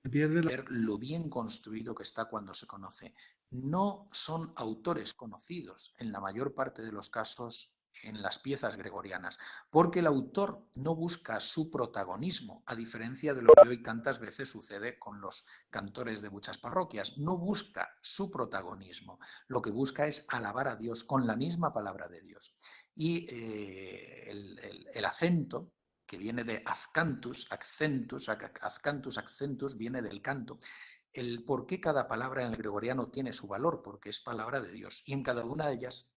Ver lo bien construido que está cuando se conoce. No son autores conocidos en la mayor parte de los casos en las piezas gregorianas, porque el autor no busca su protagonismo, a diferencia de lo que hoy tantas veces sucede con los cantores de muchas parroquias. No busca su protagonismo, lo que busca es alabar a Dios con la misma palabra de Dios. Y el acento, que viene de azcantus, accentus, viene del canto. El por qué cada palabra en el gregoriano tiene su valor, porque es palabra de Dios. Y en cada una de ellas,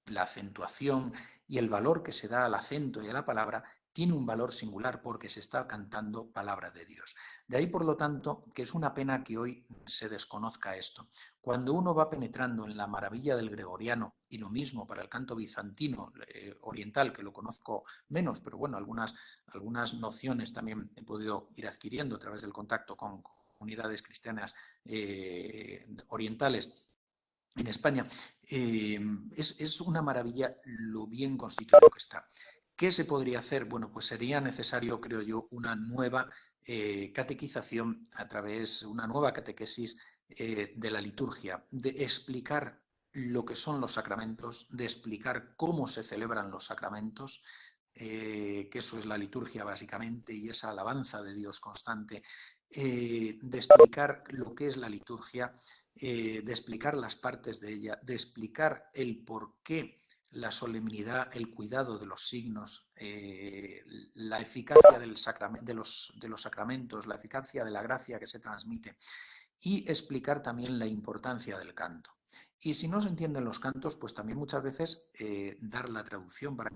la acentuación y el valor que se da al acento y a la palabra tiene un valor singular porque se está cantando palabra de Dios. De ahí, por lo tanto, que es una pena que hoy se desconozca esto. Cuando uno va penetrando en la maravilla del gregoriano, y lo mismo para el canto bizantino oriental, que lo conozco menos, pero bueno, algunas nociones también he podido ir adquiriendo a través del contacto con comunidades cristianas orientales en España, es una maravilla lo bien constituido que está. ¿Qué se podría hacer? Bueno, pues sería necesario, creo yo, una nueva catequización a través, una nueva catequesis de la liturgia, de explicar lo que son los sacramentos, de explicar cómo se celebran los sacramentos, que eso es la liturgia básicamente y esa alabanza de Dios constante, de explicar lo que es la liturgia, de explicar las partes de ella, de explicar el por qué la solemnidad, el cuidado de los signos, la eficacia de los sacramentos, la eficacia de la gracia que se transmite, y explicar también la importancia del canto. Y si no se entienden los cantos, pues también muchas veces dar la traducción para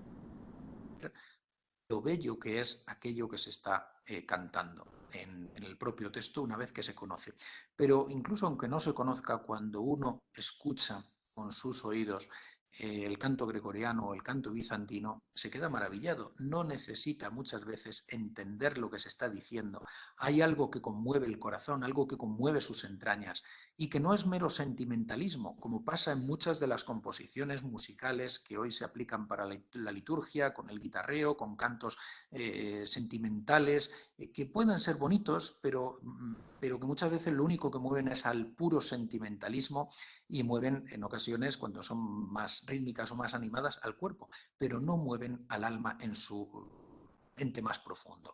lo bello que es aquello que se está cantando en el propio texto una vez que se conoce. Pero incluso aunque no se conozca, cuando uno escucha con sus oídos el canto gregoriano o el canto bizantino, se queda maravillado. No necesita muchas veces entender lo que se está diciendo. Hay algo que conmueve el corazón, algo que conmueve sus entrañas y que no es mero sentimentalismo, como pasa en muchas de las composiciones musicales que hoy se aplican para la liturgia, con el guitarreo, con cantos sentimentales, que pueden ser bonitos, pero que muchas veces lo único que mueven es al puro sentimentalismo y mueven en ocasiones, cuando son más rítmicas o más animadas, al cuerpo, pero no mueven al alma en su ente más profundo.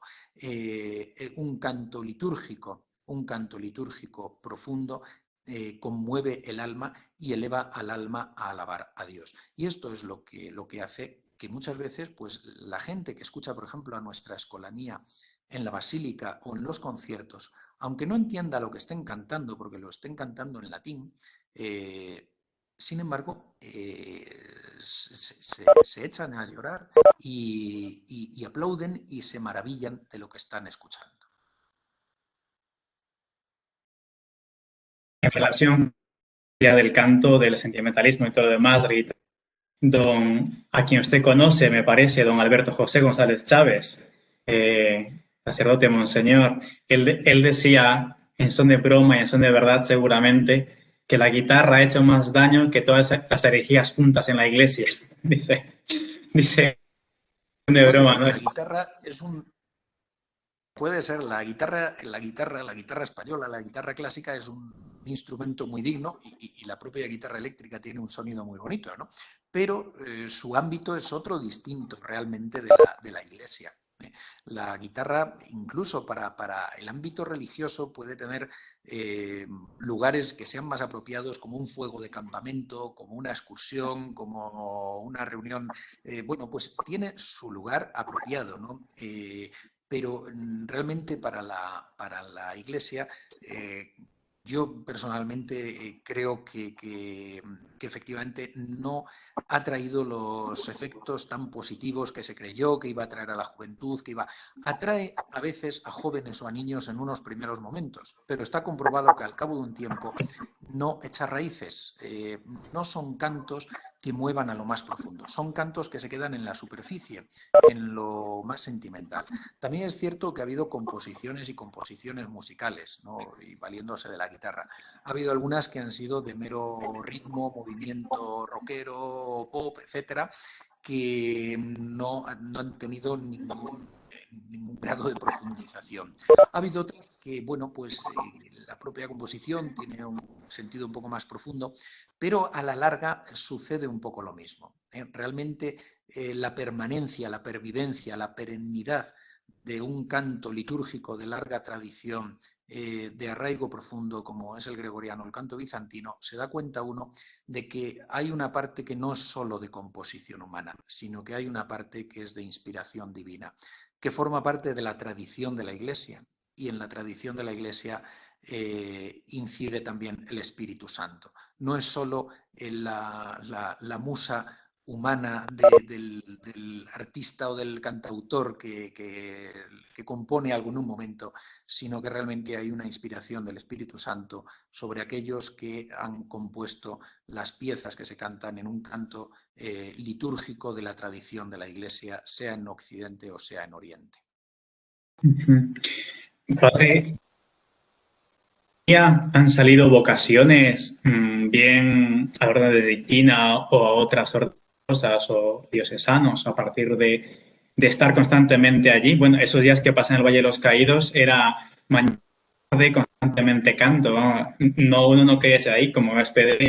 Un canto litúrgico profundo conmueve el alma y eleva al alma a alabar a Dios. Y esto es lo que hace que muchas veces pues, la gente que escucha, por ejemplo, a nuestra escolanía en la basílica o en los conciertos, aunque no entienda lo que estén cantando, porque lo estén cantando en latín, sin embargo, se echan a llorar y aplauden y se maravillan de lo que están escuchando. En relación ya del canto, del sentimentalismo y todo lo demás, a quien usted conoce, me parece, don Alberto José González Chávez, sacerdote monseñor, él decía, en son de broma y en son de verdad seguramente, que la guitarra ha hecho más daño que todas las herejías juntas en la iglesia. Dice de Bueno, broma, ¿no? la guitarra es un... Puede ser la guitarra española, la guitarra clásica es un instrumento muy digno y la propia guitarra eléctrica tiene un sonido muy bonito, ¿no? Pero su ámbito es otro distinto realmente de la iglesia. La guitarra, incluso para el ámbito religioso, puede tener lugares que sean más apropiados, como un fuego de campamento, como una excursión, como una reunión. Bueno, pues tiene su lugar apropiado, ¿no? Pero realmente para la Iglesia, yo personalmente creo que efectivamente no ha traído los efectos tan positivos que se creyó que iba a traer a la juventud, que iba... Atrae a veces a jóvenes o a niños en unos primeros momentos, pero está comprobado que al cabo de un tiempo no echa raíces. No son cantos que muevan a lo más profundo, son cantos que se quedan en la superficie, en lo más sentimental. También es cierto que ha habido composiciones y composiciones musicales, ¿no? Y valiéndose de la guitarra. Ha habido algunas que han sido de mero ritmo, movimiento rockero, pop, etcétera, que no han tenido ningún grado de profundización. Ha habido otras que, bueno, pues la propia composición tiene un sentido un poco más profundo, pero a la larga sucede un poco lo mismo. Realmente la permanencia, la pervivencia, la perennidad de un canto litúrgico de larga tradición, de arraigo profundo, como es el gregoriano, el canto bizantino, se da cuenta uno de que hay una parte que no es solo de composición humana, sino que hay una parte que es de inspiración divina, que forma parte de la tradición de la Iglesia. Y en la tradición de la Iglesia incide también el Espíritu Santo. No es solo la musa humana del artista o del cantautor que compone algo en un momento, sino que realmente hay una inspiración del Espíritu Santo sobre aquellos que han compuesto las piezas que se cantan en un canto litúrgico de la tradición de la Iglesia, sea en Occidente o sea en Oriente. Padre, ¿ya han salido vocaciones bien a la orden benedictina o a otras ortodoxas o diocesanos a partir de estar constantemente allí? Bueno, esos días que pasé en el Valle de los Caídos era mañana tarde constantemente canto, ¿no? No, uno no quería ser ahí, como es Pedro,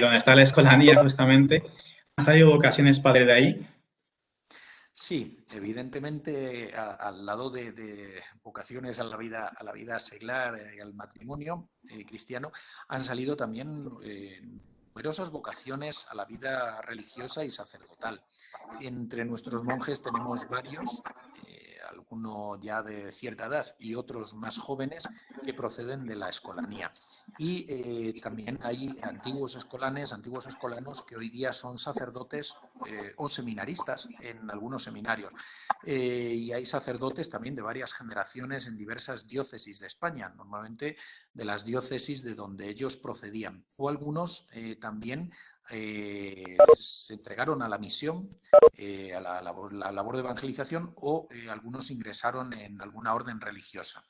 donde está la escolanía justamente. ¿Han salido vocaciones, padre, de ahí? Sí, evidentemente al lado de vocaciones a la vida seglar y al matrimonio cristiano, han salido también numerosas vocaciones a la vida religiosa y sacerdotal. Entre nuestros monjes tenemos varios, algunos ya de cierta edad y otros más jóvenes que proceden de la escolanía. Y también hay antiguos escolanes, antiguos escolanos que hoy día son sacerdotes o seminaristas en algunos seminarios. Y hay sacerdotes también de varias generaciones en diversas diócesis de España, normalmente de las diócesis de donde ellos procedían. O algunos también se entregaron a la misión, a la labor de evangelización, o algunos ingresaron en alguna orden religiosa.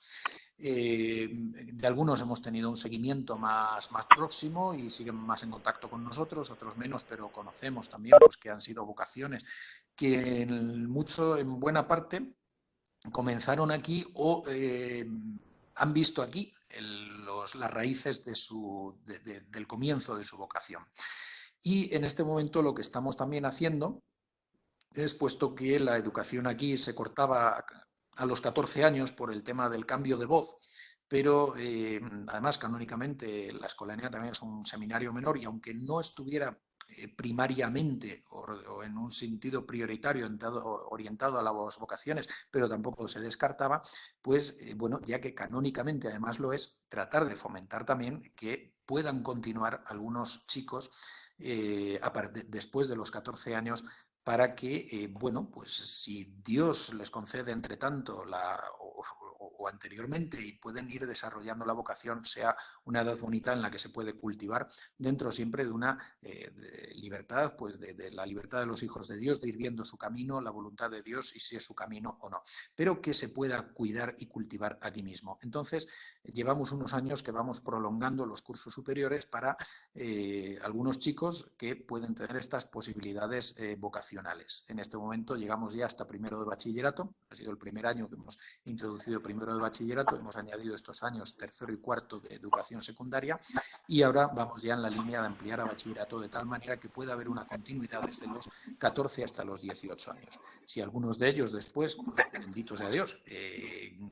De algunos hemos tenido un seguimiento más próximo y siguen más en contacto con nosotros, otros menos, pero conocemos también pues, que han sido vocaciones que en buena parte comenzaron aquí o han visto aquí las raíces del comienzo de su vocación. Y en este momento lo que estamos también haciendo es, puesto que la educación aquí se cortaba a los 14 años por el tema del cambio de voz, pero además canónicamente la escolanía también es un seminario menor y aunque no estuviera primariamente o en un sentido prioritario orientado a las vocaciones, pero tampoco se descartaba, pues bueno, ya que canónicamente además lo es, tratar de fomentar también que puedan continuar algunos chicos después de los 14 años para que, bueno, pues si Dios les concede entre tanto o anteriormente, y pueden ir desarrollando la vocación, sea una edad bonita en la que se puede cultivar dentro siempre de una de libertad, pues de la libertad de los hijos de Dios, de ir viendo su camino, la voluntad de Dios y si es su camino o no, pero que se pueda cuidar y cultivar aquí mismo. Entonces, llevamos unos años que vamos prolongando los cursos superiores para algunos chicos que pueden tener estas posibilidades vocacionales. En este momento llegamos ya hasta primero de bachillerato, ha sido el primer año que hemos introducido primero de bachillerato, hemos añadido estos años tercero y cuarto de educación secundaria y ahora vamos ya en la línea de ampliar a bachillerato de tal manera que pueda haber una continuidad desde los 14 hasta los 18 años. Si algunos de ellos después, pues, bendito sea Dios,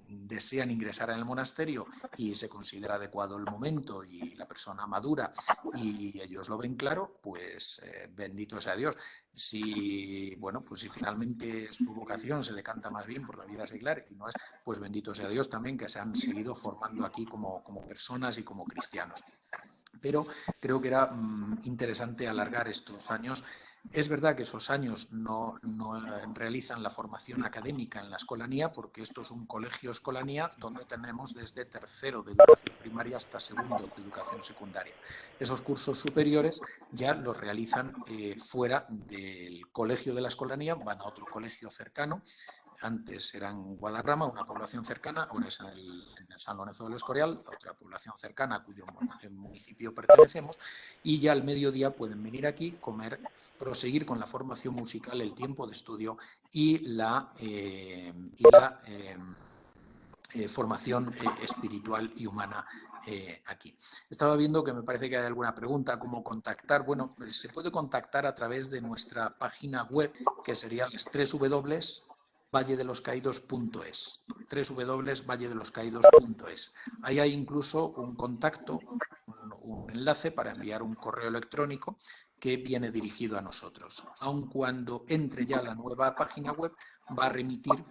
desean ingresar en el monasterio y se considera adecuado el momento y la persona madura y ellos lo ven claro, pues bendito sea Dios. Si, bueno, pues si finalmente su vocación se decanta más bien por la vida secular y no es, pues bendito sea Dios también que se han seguido formando aquí como personas y como cristianos. Pero creo que era interesante alargar estos años. Es verdad que esos años no realizan la formación académica en la escolanía, porque esto es un colegio escolanía donde tenemos desde tercero de educación primaria hasta segundo de educación secundaria. Esos cursos superiores ya los realizan fuera del colegio de la escolanía, van a otro colegio cercano. Antes era en Guadarrama, una población cercana, ahora es en el San Lorenzo del Escorial, otra población cercana a cuyo municipio pertenecemos, y ya al mediodía pueden venir aquí, comer, proseguir con la formación musical, el tiempo de estudio y la formación espiritual y humana aquí. Estaba viendo que me parece que hay alguna pregunta, ¿cómo contactar? Bueno, se puede contactar a través de nuestra página web, que sería las www.valledeloscaídos.es, www.valledeloscaídos.es. Ahí hay incluso un contacto, un enlace para enviar un correo electrónico que viene dirigido a nosotros. Aun cuando entre ya la nueva página web, va a remitir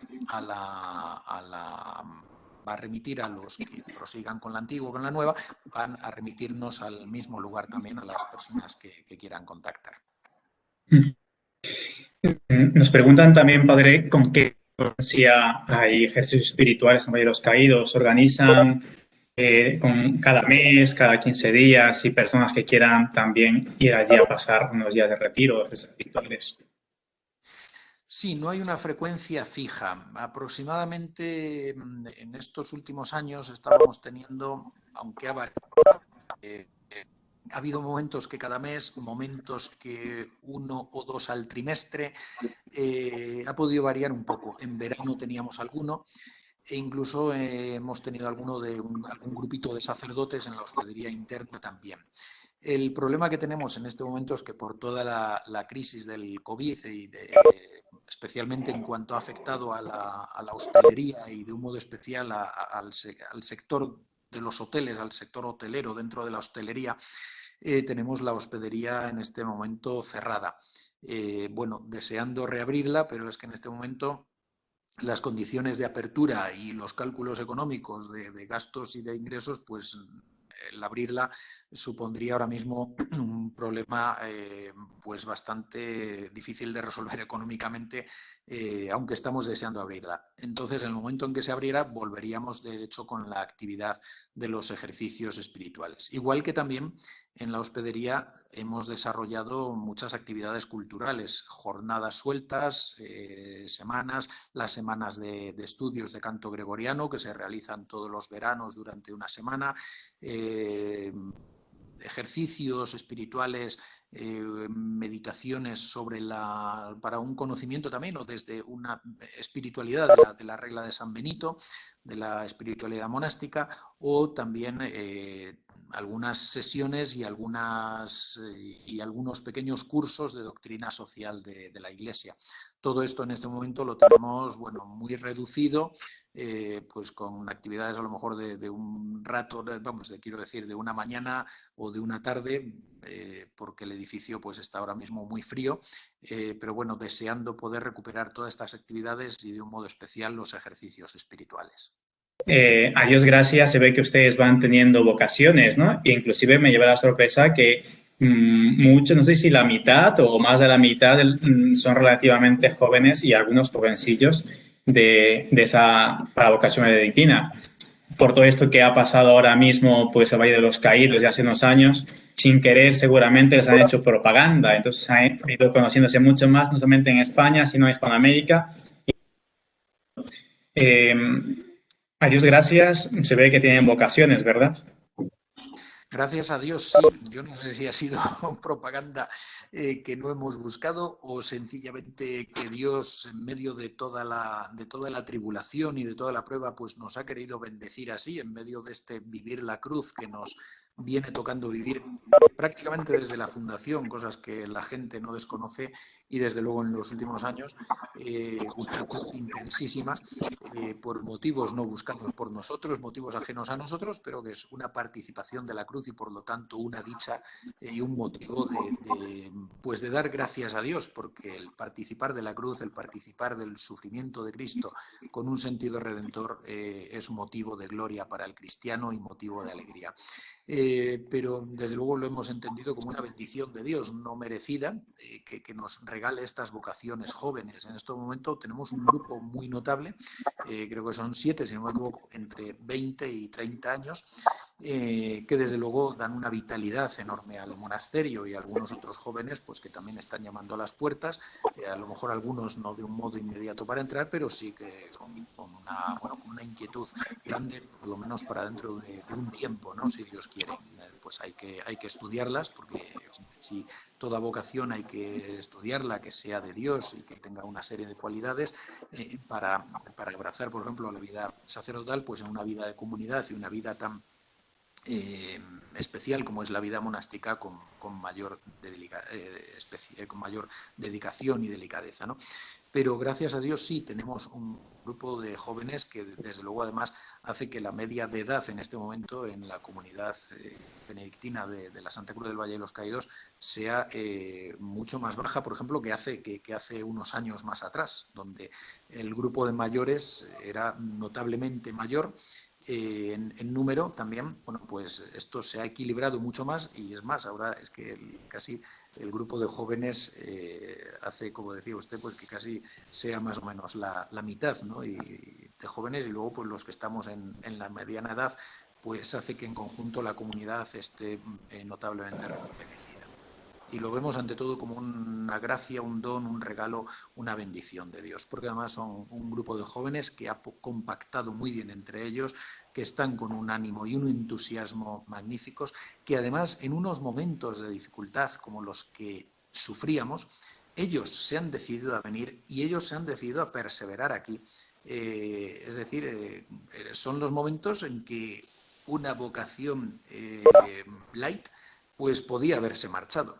va a remitir a los que prosigan con la antigua o con la nueva, van a remitirnos al mismo lugar también a las personas que quieran contactar. Nos preguntan también, padre, con qué frecuencia hay ejercicios espirituales en Valle de los Caídos. ¿Organizan con cada mes, cada 15 días y personas que quieran también ir allí a pasar unos días de retiro, ejercicios espirituales? Sí, no hay una frecuencia fija. Aproximadamente en estos últimos años estábamos teniendo, aunque ha habido momentos que cada mes, momentos que 1 o 2 al trimestre, ha podido variar un poco. En verano teníamos alguno e incluso hemos tenido alguno de algún grupito de sacerdotes en la hospedería interna también. El problema que tenemos en este momento es que por toda la crisis del COVID y especialmente en cuanto ha afectado a la hostelería y de un modo especial al sector de los hoteles, al sector hotelero dentro de la hostelería, tenemos la hospedería en este momento cerrada. Bueno, deseando reabrirla, pero es que en este momento las condiciones de apertura y los cálculos económicos de gastos y de ingresos, pues el abrirla supondría ahora mismo un problema pues bastante difícil de resolver económicamente, aunque estamos deseando abrirla. Entonces, en el momento en que se abriera, volveríamos de hecho con la actividad de los ejercicios espirituales. Igual que también en la hospedería hemos desarrollado muchas actividades culturales, jornadas sueltas, semanas, las semanas de estudios de canto gregoriano que se realizan todos los veranos durante una semana, ejercicios espirituales, meditaciones para un conocimiento también o desde una espiritualidad de la regla de San Benito, de la espiritualidad monástica, o también algunas sesiones y algunos pequeños cursos de doctrina social de la Iglesia. Todo esto en este momento lo tenemos, bueno, muy reducido, pues con actividades a lo mejor de un rato, vamos, quiero decir, de una mañana o de una tarde, porque el edificio pues está ahora mismo muy frío, pero bueno, deseando poder recuperar todas estas actividades y de un modo especial los ejercicios espirituales. A Dios gracias, se ve que ustedes van teniendo vocaciones, ¿no? E inclusive me lleva la sorpresa que muchos, no sé si la mitad o más de la mitad son relativamente jóvenes y algunos jovencillos para la vocación benedictina. Por todo esto que ha pasado ahora mismo, pues el Valle de los Caídos, ya hace unos años, sin querer seguramente les han hecho propaganda. Entonces han ido conociéndose mucho más, no solamente en España, sino en Hispanoamérica. Eh, a Dios gracias, se ve que tienen vocaciones, ¿verdad? Gracias a Dios, sí. Yo no sé si ha sido propaganda que no hemos buscado o sencillamente que Dios, en medio de toda la tribulación y de toda la prueba, pues nos ha querido bendecir así, en medio de este vivir la cruz que nos viene tocando vivir prácticamente desde la fundación, cosas que la gente no desconoce, y desde luego en los últimos años una cruz intensísima por motivos no buscados por nosotros, motivos ajenos a nosotros, pero que es una participación de la cruz y por lo tanto una dicha y un motivo pues de dar gracias a Dios, porque el participar de la cruz, el participar del sufrimiento de Cristo con un sentido redentor es motivo de gloria para el cristiano y motivo de alegría. Pero desde luego lo hemos entendido como una bendición de Dios no merecida, que nos regale estas vocaciones jóvenes. En este momento tenemos un grupo muy notable, creo que son 7, si no me equivoco, entre 20 y 30 años, que desde luego dan una vitalidad enorme al monasterio, y algunos otros jóvenes pues que también están llamando a las puertas, a lo mejor algunos no de un modo inmediato para entrar, pero sí que con una inquietud grande, por lo menos para dentro de un tiempo, ¿no? Si Dios quiere. Pues hay que estudiarlas, porque si toda vocación hay que estudiarla, que sea de Dios y que tenga una serie de cualidades para abrazar, por ejemplo, la vida sacerdotal, pues en una vida de comunidad y una vida tan especial como es la vida monástica, con mayor dedicación y delicadeza, ¿no? Pero gracias a Dios sí tenemos un grupo de jóvenes que desde luego además hace que la media de edad en este momento en la comunidad benedictina de la Santa Cruz del Valle de los Caídos sea mucho más baja, por ejemplo, que hace unos años más atrás, donde el grupo de mayores era notablemente mayor. En número también, bueno, pues esto se ha equilibrado mucho más, y es más, ahora es que casi el grupo de jóvenes hace, como decía usted, pues que casi sea más o menos la mitad, ¿no? Y de jóvenes, y luego pues los que estamos en la mediana edad, pues hace que en conjunto la comunidad esté notablemente rejuvenecida. Y lo vemos ante todo como una gracia, un don, un regalo, una bendición de Dios, porque además son un grupo de jóvenes que ha compactado muy bien entre ellos, que están con un ánimo y un entusiasmo magníficos, que además en unos momentos de dificultad como los que sufríamos, ellos se han decidido a venir y ellos se han decidido a perseverar aquí. Es decir, son los momentos en que una vocación light pues podía haberse marchado,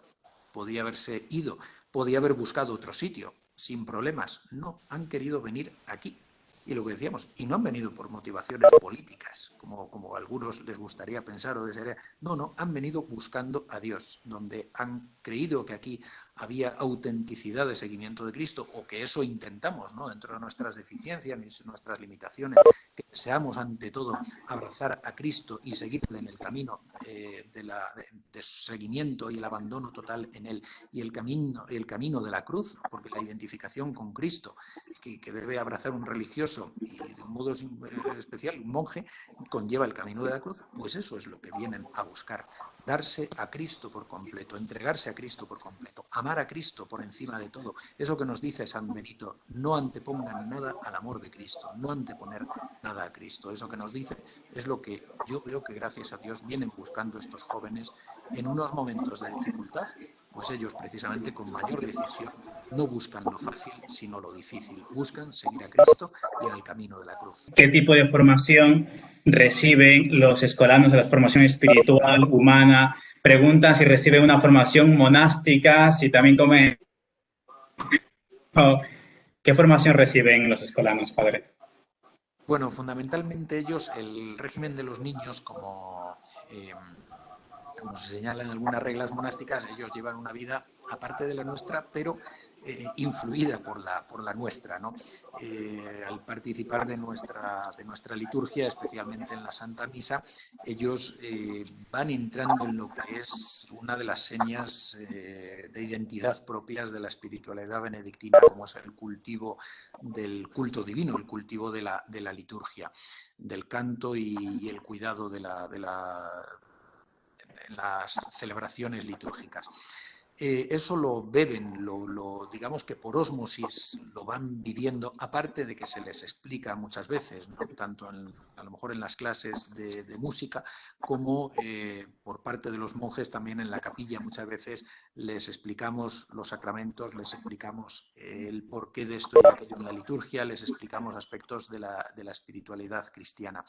podía haberse ido, podía haber buscado otro sitio, sin problemas. No, han querido venir aquí. Y lo que decíamos, y no han venido por motivaciones políticas, como a algunos les gustaría pensar o desear. No, han venido buscando a Dios, donde han creído que aquí había autenticidad de seguimiento de Cristo, o que eso intentamos, ¿no? Dentro de nuestras deficiencias, nuestras limitaciones, que deseamos ante todo abrazar a Cristo y seguirle en el camino de su seguimiento y el abandono total en él, y el camino de la cruz, porque la identificación con Cristo que debe abrazar un religioso, y de un modo especial un monje, conlleva el camino de la cruz. Pues eso es lo que vienen a buscar: darse a Cristo por completo, entregarse a Cristo por completo, amar a Cristo por encima de todo. Eso que nos dice San Benito: no antepongan nada al amor de Cristo, no anteponer nada a Cristo. Eso que nos dice es lo que yo veo que gracias a Dios vienen buscando estos jóvenes en unos momentos de dificultad. Pues ellos precisamente con mayor decisión no buscan lo fácil, sino lo difícil. Buscan seguir a Cristo y en el camino de la cruz. ¿Qué tipo de formación reciben los escolanos de la formación espiritual, humana? Preguntan si reciben una formación monástica, si también comen... ¿Qué formación reciben los escolanos, padre? Bueno, fundamentalmente ellos, el régimen de los niños, como como se señalan algunas reglas monásticas, ellos llevan una vida aparte de la nuestra, pero influida por la nuestra, ¿no? Al participar de nuestra liturgia, especialmente en la Santa Misa, ellos van entrando en lo que es una de las señas de identidad propias de la espiritualidad benedictina, como es el cultivo del culto divino, el cultivo de la liturgia, del canto y el cuidado en las celebraciones litúrgicas. Eso lo beben, digamos que por ósmosis lo van viviendo, aparte de que se les explica muchas veces, ¿no? Tanto a lo mejor en las clases de música como por parte de los monjes también en la capilla. Muchas veces les explicamos los sacramentos, les explicamos el porqué de esto y aquello en la liturgia, les explicamos aspectos de la espiritualidad cristiana.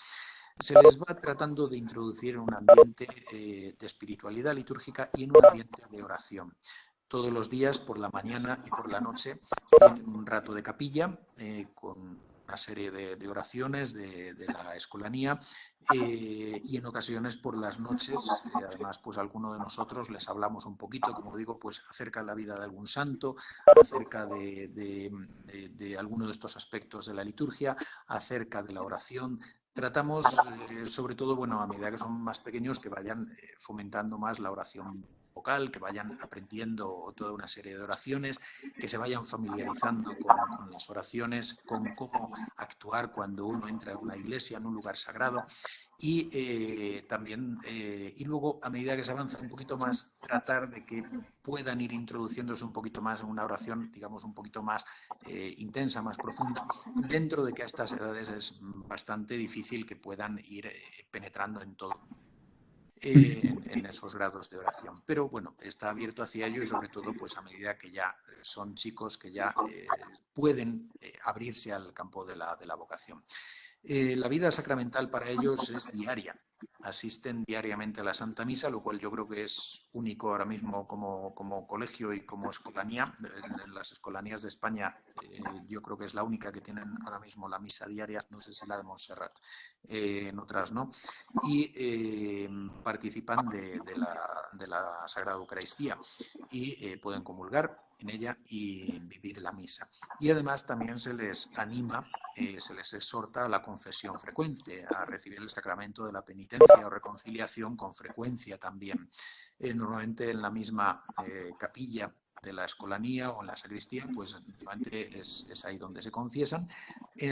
Se les va tratando de introducir en un ambiente de espiritualidad litúrgica y en un ambiente de oración. Todos los días, por la mañana y por la noche, tienen un rato de capilla con una serie de oraciones de la escolanía y en ocasiones por las noches, además, pues alguno de nosotros les hablamos un poquito, como digo, pues acerca de la vida de algún santo, acerca de alguno de estos aspectos de la liturgia, acerca de la oración. Tratamos, sobre todo, bueno, a medida que son más pequeños, que vayan fomentando más la oración vocal, que vayan aprendiendo toda una serie de oraciones, que se vayan familiarizando con las oraciones, con cómo actuar cuando uno entra en una iglesia, en un lugar sagrado. Y también, y luego, a medida que se avanza un poquito más, tratar de que puedan ir introduciéndose un poquito más en una oración, digamos, un poquito más intensa, más profunda, dentro de que a estas edades es bastante difícil que puedan ir penetrando en todo. En esos grados de oración. Pero bueno, está abierto hacia ello y sobre todo pues a medida que ya son chicos que ya pueden abrirse al campo de la vocación. La vida sacramental para ellos es diaria. Asisten diariamente a la Santa Misa, lo cual yo creo que es único ahora mismo como colegio y como escolanía. En las escolanías de España yo creo que es la única que tienen ahora mismo la misa diaria, no sé si la de Montserrat, en otras no, y participan de la Sagrada Eucaristía y pueden comulgar en ella y vivir la misa. Y además también se les anima, se les exhorta a la confesión frecuente, a recibir el sacramento de la penitencia o reconciliación con frecuencia también. Normalmente en la misma capilla de la escolanía o en la sacristía, pues es ahí donde se confiesan.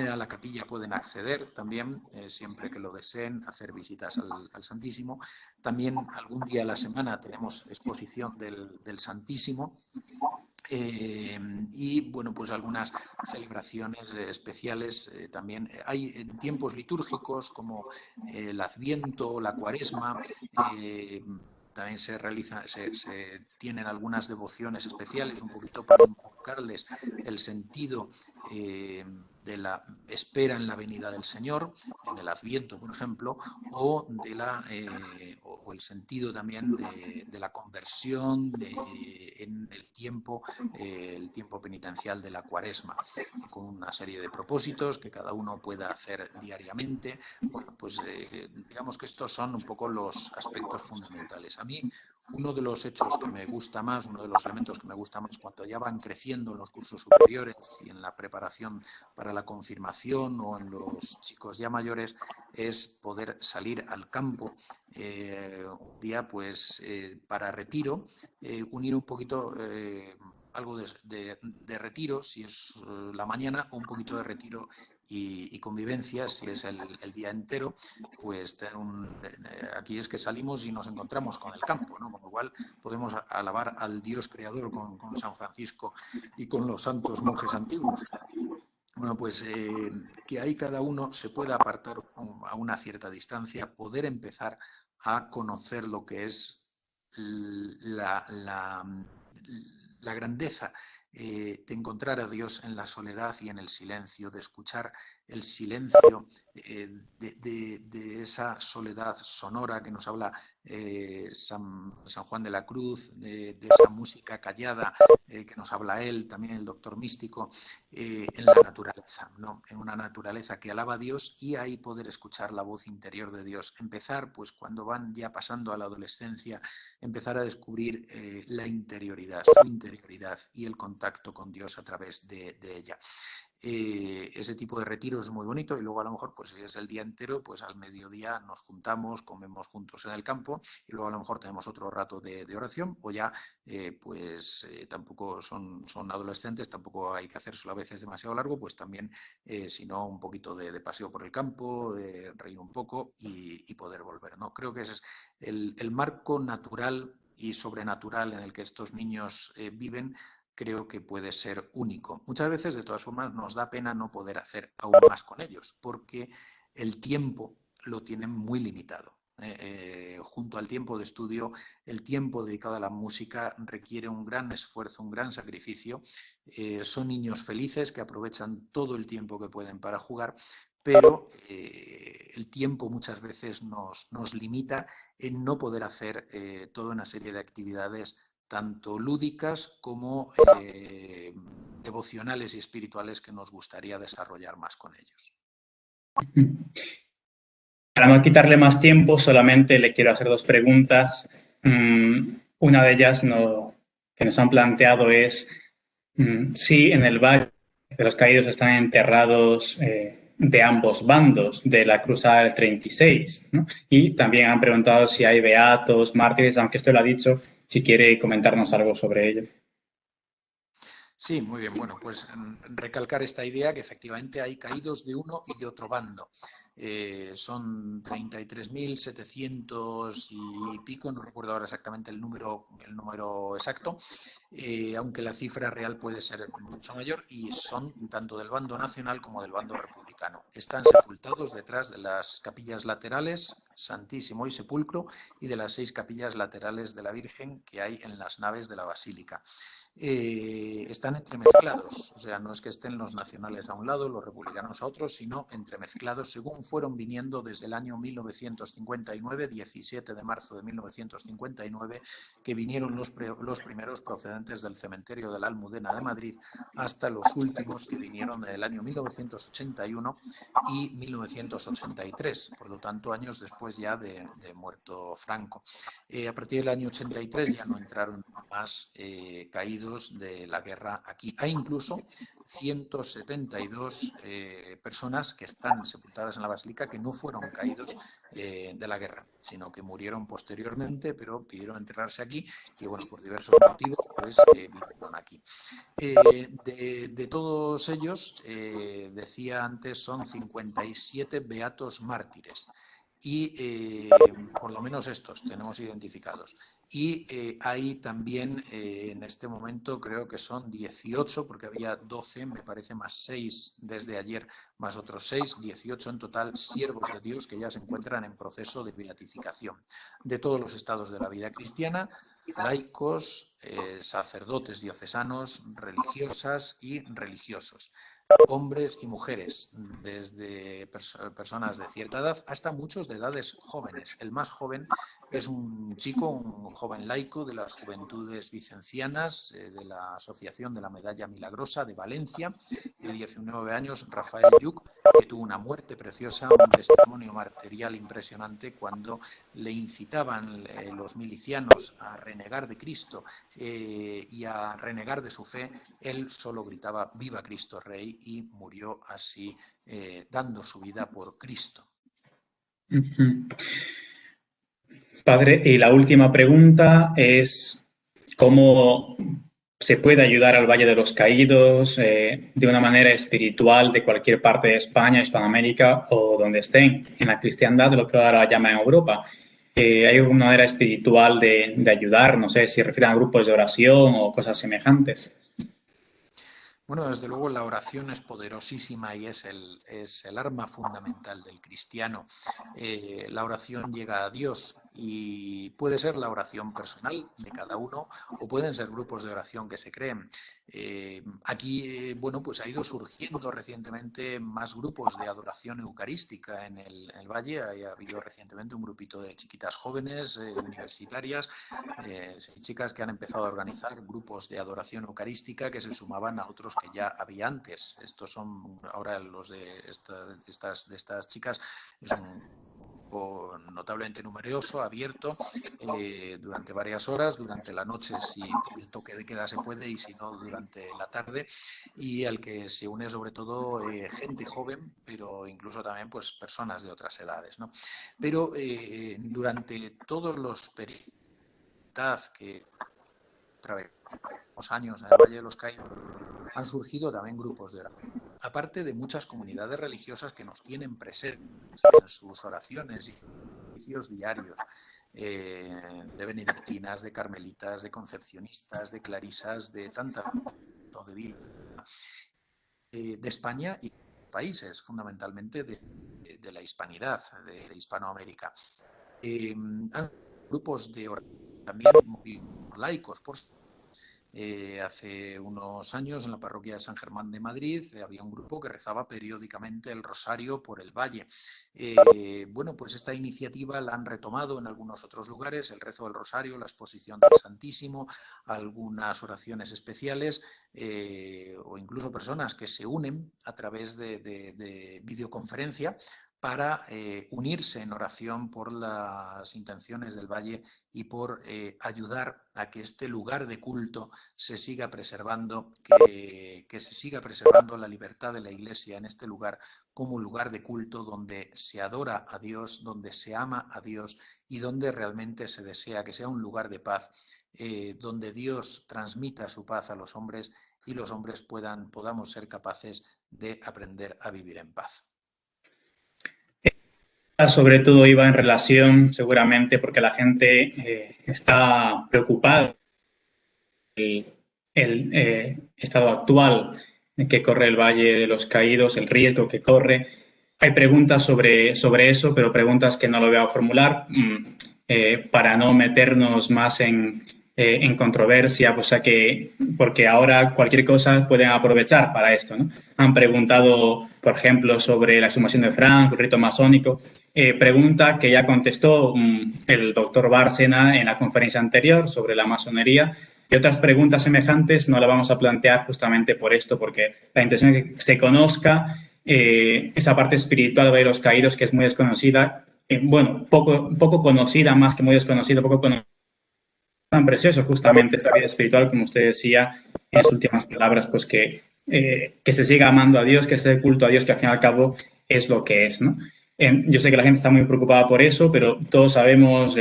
A la capilla pueden acceder también, siempre que lo deseen, hacer visitas al Santísimo. También algún día a la semana tenemos exposición del Santísimo. Y bueno, pues algunas celebraciones especiales también. Hay tiempos litúrgicos como el Adviento, la Cuaresma. También se tienen algunas devociones especiales, un poquito para inculcarles el sentido de la espera en la venida del Señor, en el Adviento, por ejemplo, o el sentido también de la conversión en el tiempo penitencial de la Cuaresma, con una serie de propósitos que cada uno pueda hacer diariamente. Bueno, pues digamos que estos son un poco los aspectos fundamentales. A mí, uno de los hechos que me gusta más, uno de los elementos que me gusta más cuando ya van creciendo en los cursos superiores y en la preparación para la confirmación o en los chicos ya mayores, es poder salir al campo un día pues para retiro, unir un poquito algo de retiro, si es la mañana, o un poquito de retiro y convivencia, si es el día entero, pues aquí es que salimos y nos encontramos con el campo, ¿no? Con lo cual podemos alabar al Dios creador con San Francisco y con los santos monjes antiguos. Bueno, pues que ahí cada uno se pueda apartar a una cierta distancia, poder empezar a conocer lo que es la grandeza de encontrar a Dios en la soledad y en el silencio, de escuchar el silencio de esa soledad sonora que nos habla San Juan de la Cruz, de esa música callada que nos habla él, también el doctor místico, en la naturaleza, ¿no? En una naturaleza que alaba a Dios y ahí poder escuchar la voz interior de Dios. Empezar, pues cuando van ya pasando a la adolescencia, empezar a descubrir la interioridad, su interioridad y el contacto con Dios a través de ella. Ese tipo de retiro es muy bonito y luego a lo mejor pues si es el día entero, pues al mediodía nos juntamos, comemos juntos en el campo y luego a lo mejor tenemos otro rato de oración o ya tampoco son adolescentes, tampoco hay que hacérselo a veces demasiado largo, pues también sino un poquito de paseo por el campo, de reír un poco y poder volver, ¿no? Creo que ese es el marco natural y sobrenatural en el que estos niños viven. Creo que puede ser único. Muchas veces, de todas formas, nos da pena no poder hacer aún más con ellos, porque el tiempo lo tienen muy limitado. Junto al tiempo de estudio, el tiempo dedicado a la música requiere un gran esfuerzo, un gran sacrificio. Son niños felices que aprovechan todo el tiempo que pueden para jugar, pero el tiempo muchas veces nos limita en no poder hacer toda una serie de actividades tanto lúdicas como devocionales y espirituales que nos gustaría desarrollar más con ellos. Para no quitarle más tiempo, solamente le quiero hacer dos preguntas. Una de ellas que nos han planteado es si en el Valle de los Caídos están enterrados de ambos bandos de la Cruzada del 36, ¿no? Y también han preguntado si hay beatos, mártires, aunque esto lo ha dicho, si quiere comentarnos algo sobre ello. Sí, muy bien. Bueno, pues recalcar esta idea que efectivamente hay caídos de uno y de otro bando. Son 33.700 y pico, no recuerdo ahora exactamente el número exacto, aunque la cifra real puede ser mucho mayor, y son tanto del bando nacional como del bando republicano. Están sepultados detrás de las capillas laterales, Santísimo y Sepulcro, y de las 6 capillas laterales de la Virgen que hay en las naves de la Basílica. Están entremezclados, o sea, no es que estén los nacionales a un lado, los republicanos a otros, sino entremezclados según fueron viniendo desde el año 1959, 17 de marzo de 1959, que vinieron los primeros procedentes del cementerio de la Almudena de Madrid, hasta los últimos que vinieron en el año 1981 y 1983, por lo tanto años después ya de muerto Franco. A partir del año 83 ya no entraron más caídos de la guerra aquí. Hay incluso 172 personas que están sepultadas en la basílica que no fueron caídos de la guerra, sino que murieron posteriormente, pero pidieron enterrarse aquí y, bueno, por diversos motivos, pues vinieron aquí. De todos ellos, decía antes, son 57 beatos mártires. Y por lo menos estos tenemos identificados. Y hay también en este momento creo que son 18, porque había 12, me parece, más 6 desde ayer, más otros 6, 18 en total, siervos de Dios que ya se encuentran en proceso de beatificación de todos los estados de la vida cristiana, laicos, sacerdotes diocesanos, religiosas y religiosos, hombres y mujeres, desde personas de cierta edad hasta muchos de edades jóvenes. El más joven es un chico, un joven laico de las Juventudes Vicencianas, de la Asociación de la Medalla Milagrosa de Valencia, de 19 años, Rafael Lluc, que tuvo una muerte preciosa, un testimonio martirial impresionante cuando le incitaban los milicianos a renegar de Cristo y a renegar de su fe. Él solo gritaba «Viva Cristo Rey» y murió así dando su vida por Cristo. Padre, y la última pregunta es ¿cómo se puede ayudar al Valle de los Caídos de una manera espiritual de cualquier parte de España, Hispanoamérica o donde estén en la cristiandad, de lo que ahora llaman Europa? ¿Hay una manera espiritual de ayudar? No sé si refieren a grupos de oración o cosas semejantes. Bueno, desde luego la oración es poderosísima y es el arma fundamental del cristiano. La oración llega a Dios y puede ser la oración personal de cada uno o pueden ser grupos de oración que se creen. Aquí, bueno, pues ha ido surgiendo recientemente más grupos de adoración eucarística en el Valle. Ha habido recientemente un grupito de chiquitas jóvenes universitarias, chicas que han empezado a organizar grupos de adoración eucarística que se sumaban a otros que ya había antes. Estos son ahora los de estas chicas, es un notablemente numeroso, abierto, durante varias horas, durante la noche si por el toque de queda se puede y si no durante la tarde, y al que se une sobre todo gente joven, pero incluso también pues personas de otras edades, ¿no? Pero durante todos los periodos que travesamos años en el Valle de los Caídos, han surgido también grupos de oración, aparte de muchas comunidades religiosas que nos tienen presentes en sus oraciones y servicios diarios, de benedictinas, de carmelitas, de concepcionistas, de clarisas, de tantas de vida, de España y de países, fundamentalmente de la hispanidad, de Hispanoamérica. Han grupos de oración también laicos, por hace unos años en la parroquia de San Germán de Madrid había un grupo que rezaba periódicamente el rosario por el valle. Bueno, pues esta iniciativa la han retomado en algunos otros lugares, el rezo del rosario, la exposición del Santísimo, algunas oraciones especiales, o incluso personas que se unen a través de videoconferencia para unirse en oración por las intenciones del Valle y por ayudar a que este lugar de culto se siga preservando, que se siga preservando la libertad de la Iglesia en este lugar como un lugar de culto donde se adora a Dios, donde se ama a Dios y donde realmente se desea que sea un lugar de paz, donde Dios transmita su paz a los hombres y los hombres podamos ser capaces de aprender a vivir en paz. Sobre todo iba en relación, seguramente, porque la gente está preocupada el estado actual que corre el Valle de los Caídos, el riesgo que corre. Hay preguntas sobre eso, pero preguntas que no lo voy a formular para no meternos más en controversia, o sea porque ahora cualquier cosa pueden aprovechar para esto, ¿no? Han preguntado, por ejemplo, sobre la exhumación de Frank, el rito masónico, pregunta que ya contestó el doctor Bárcena en la conferencia anterior sobre la masonería, y otras preguntas semejantes no las vamos a plantear justamente por esto, porque la intención es que se conozca esa parte espiritual de los caídos que es muy desconocida, bueno, poco conocida, más que muy desconocida, poco conocida. Tan precioso justamente esa vida espiritual, como usted decía en sus últimas palabras, pues que se siga amando a Dios, que se dé culto a Dios, que al fin y al cabo es lo que es, ¿no? Yo sé que la gente está muy preocupada por eso, pero todos sabemos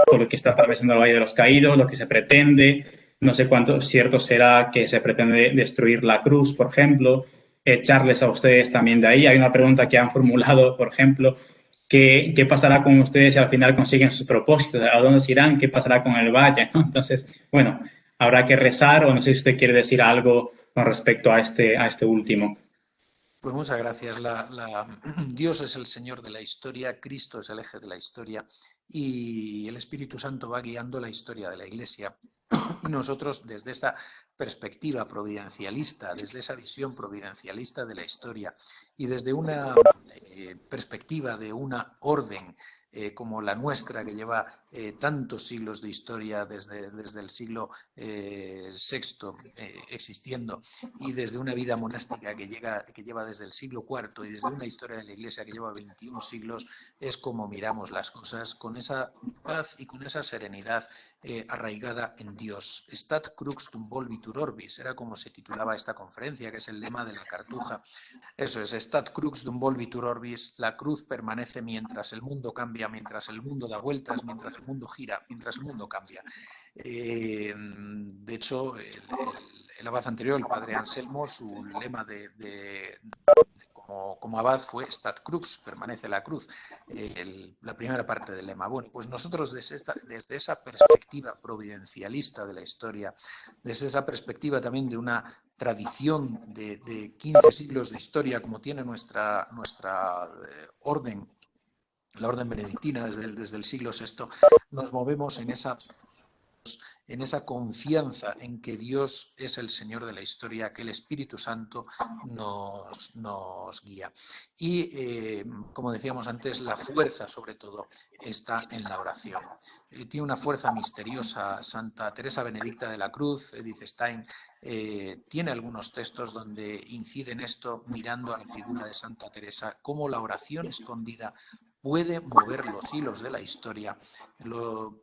por lo que está atravesando el Valle de los Caídos, lo que se pretende. No sé cuánto cierto será que se pretende destruir la cruz, por ejemplo, echarles a ustedes también de ahí. Hay una pregunta que han formulado, por ejemplo, ¿qué pasará con ustedes si al final consiguen sus propósitos? ¿A dónde se irán? ¿Qué pasará con el valle? ¿No? Entonces, bueno, habrá que rezar, o no sé si usted quiere decir algo con respecto a este último. Pues muchas gracias. Dios es el Señor de la historia, Cristo es el eje de la historia y el Espíritu Santo va guiando la historia de la Iglesia. Y nosotros, desde esa perspectiva providencialista, desde esa visión providencialista de la historia y desde una perspectiva de una orden como la nuestra, que lleva tantos siglos de historia, desde el siglo VI existiendo, y desde una vida monástica que lleva desde el siglo IV y desde una historia de la Iglesia que lleva 21 siglos, es como miramos las cosas, con esa paz y con esa serenidad arraigada en Dios. Stat crux dum volvitur orbis, era como se titulaba esta conferencia, que es el lema de la Cartuja. Eso es, Stat crux dum volvitur orbis, la cruz permanece mientras el mundo cambia, mientras el mundo da vueltas, mientras el mundo gira, mientras el mundo cambia. De hecho, el abad anterior, el padre Anselmo, su lema como abad fue Stat crux, permanece la cruz, la primera parte del lema. Bueno, pues nosotros desde esa perspectiva providencialista de la historia, desde esa perspectiva también de una tradición de 15 siglos de historia como tiene nuestra orden la orden benedictina desde el siglo VI, nos movemos en esa confianza en que Dios es el Señor de la historia, que el Espíritu Santo nos guía. Y, como decíamos antes, la fuerza, sobre todo, está en la oración. Tiene una fuerza misteriosa. Santa Teresa Benedicta de la Cruz, Edith Stein, tiene algunos textos donde incide en esto, mirando a la figura de Santa Teresa, cómo la oración escondida puede mover los hilos de la historia,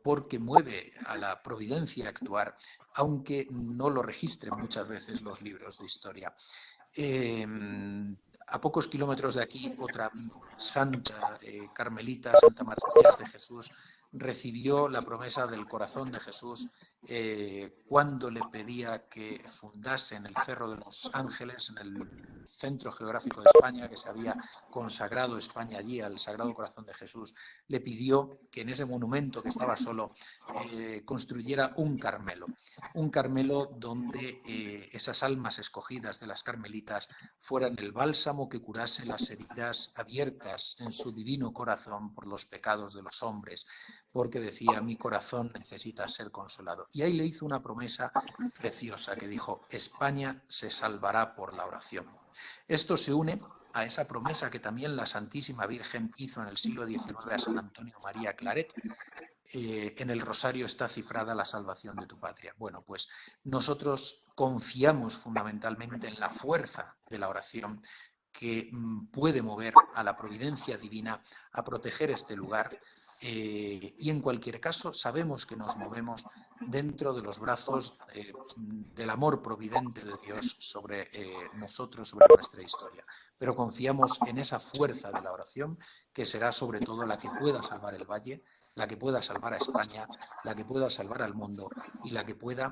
porque mueve a la providencia a actuar, aunque no lo registren muchas veces los libros de historia. A pocos kilómetros de aquí, otra santa carmelita, Santa Maravillas de Jesús, recibió la promesa del corazón de Jesús cuando le pedía que fundase en el Cerro de los Ángeles, en el centro geográfico de España, que se había consagrado España allí al Sagrado Corazón de Jesús. Le pidió que en ese monumento, que estaba solo, construyera un Carmelo donde esas almas escogidas de las carmelitas fueran el bálsamo que curase las heridas abiertas en su divino corazón por los pecados de los hombres, porque decía: mi corazón necesita ser consolado. Y ahí le hizo una promesa preciosa que dijo: España se salvará por la oración. Esto se une a esa promesa que también la Santísima Virgen hizo en el siglo XIX a San Antonio María Claret. En el rosario está cifrada la salvación de tu patria. Bueno, pues nosotros confiamos fundamentalmente en la fuerza de la oración, que puede mover a la providencia divina a proteger este lugar, y en cualquier caso sabemos que nos movemos dentro de los brazos del amor providente de Dios sobre nosotros, sobre nuestra historia. Pero confiamos en esa fuerza de la oración, que será sobre todo la que pueda salvar el valle, la que pueda salvar a España, la que pueda salvar al mundo y la que pueda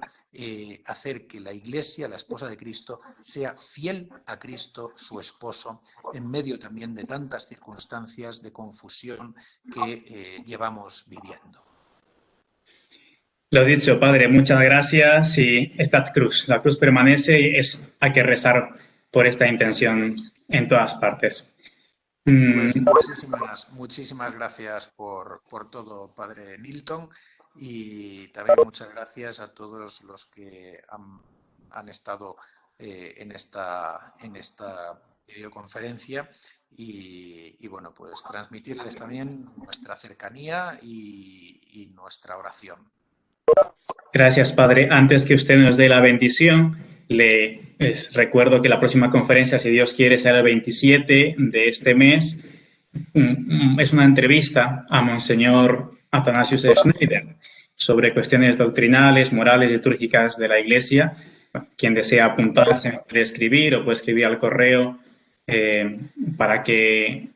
hacer que la Iglesia, la esposa de Cristo, sea fiel a Cristo, su esposo, en medio también de tantas circunstancias de confusión que llevamos viviendo. Lo dicho, Padre, muchas gracias. Y esta cruz, la cruz permanece y hay que rezar por esta intención en todas partes. Pues muchísimas gracias por todo, Padre Nilton, y también muchas gracias a todos los que han estado en esta videoconferencia, y bueno, pues transmitirles también nuestra cercanía y nuestra oración. Gracias, Padre. Antes que usted nos dé la bendición, les recuerdo que la próxima conferencia, si Dios quiere, será el 27 de este mes. Es una entrevista a Monseñor Athanasius Schneider sobre cuestiones doctrinales, morales, litúrgicas de la Iglesia. Quien desea apuntarse me puede escribir o puede escribir al correo para que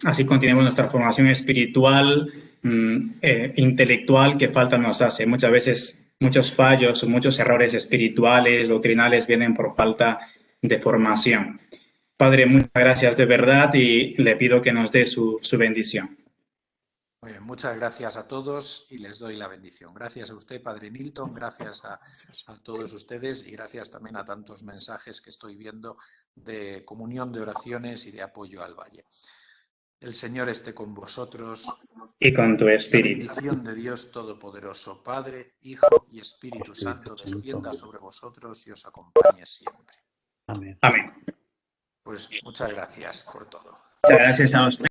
así continuemos nuestra formación espiritual, intelectual, que falta nos hace. Muchas veces muchos fallos o muchos errores espirituales, doctrinales, vienen por falta de formación. Padre, muchas gracias de verdad y le pido que nos dé su bendición. Muy bien, muchas gracias a todos y les doy la bendición. Gracias a usted, Padre Nilton, gracias a todos ustedes, y gracias también a tantos mensajes que estoy viendo de comunión, de oraciones y de apoyo al Valle. El Señor esté con vosotros. Y con tu espíritu. La bendición de Dios Todopoderoso, Padre, Hijo y Espíritu Santo, descienda sobre vosotros y os acompañe siempre. Amén. Amén. Pues muchas gracias por todo. Muchas gracias a usted.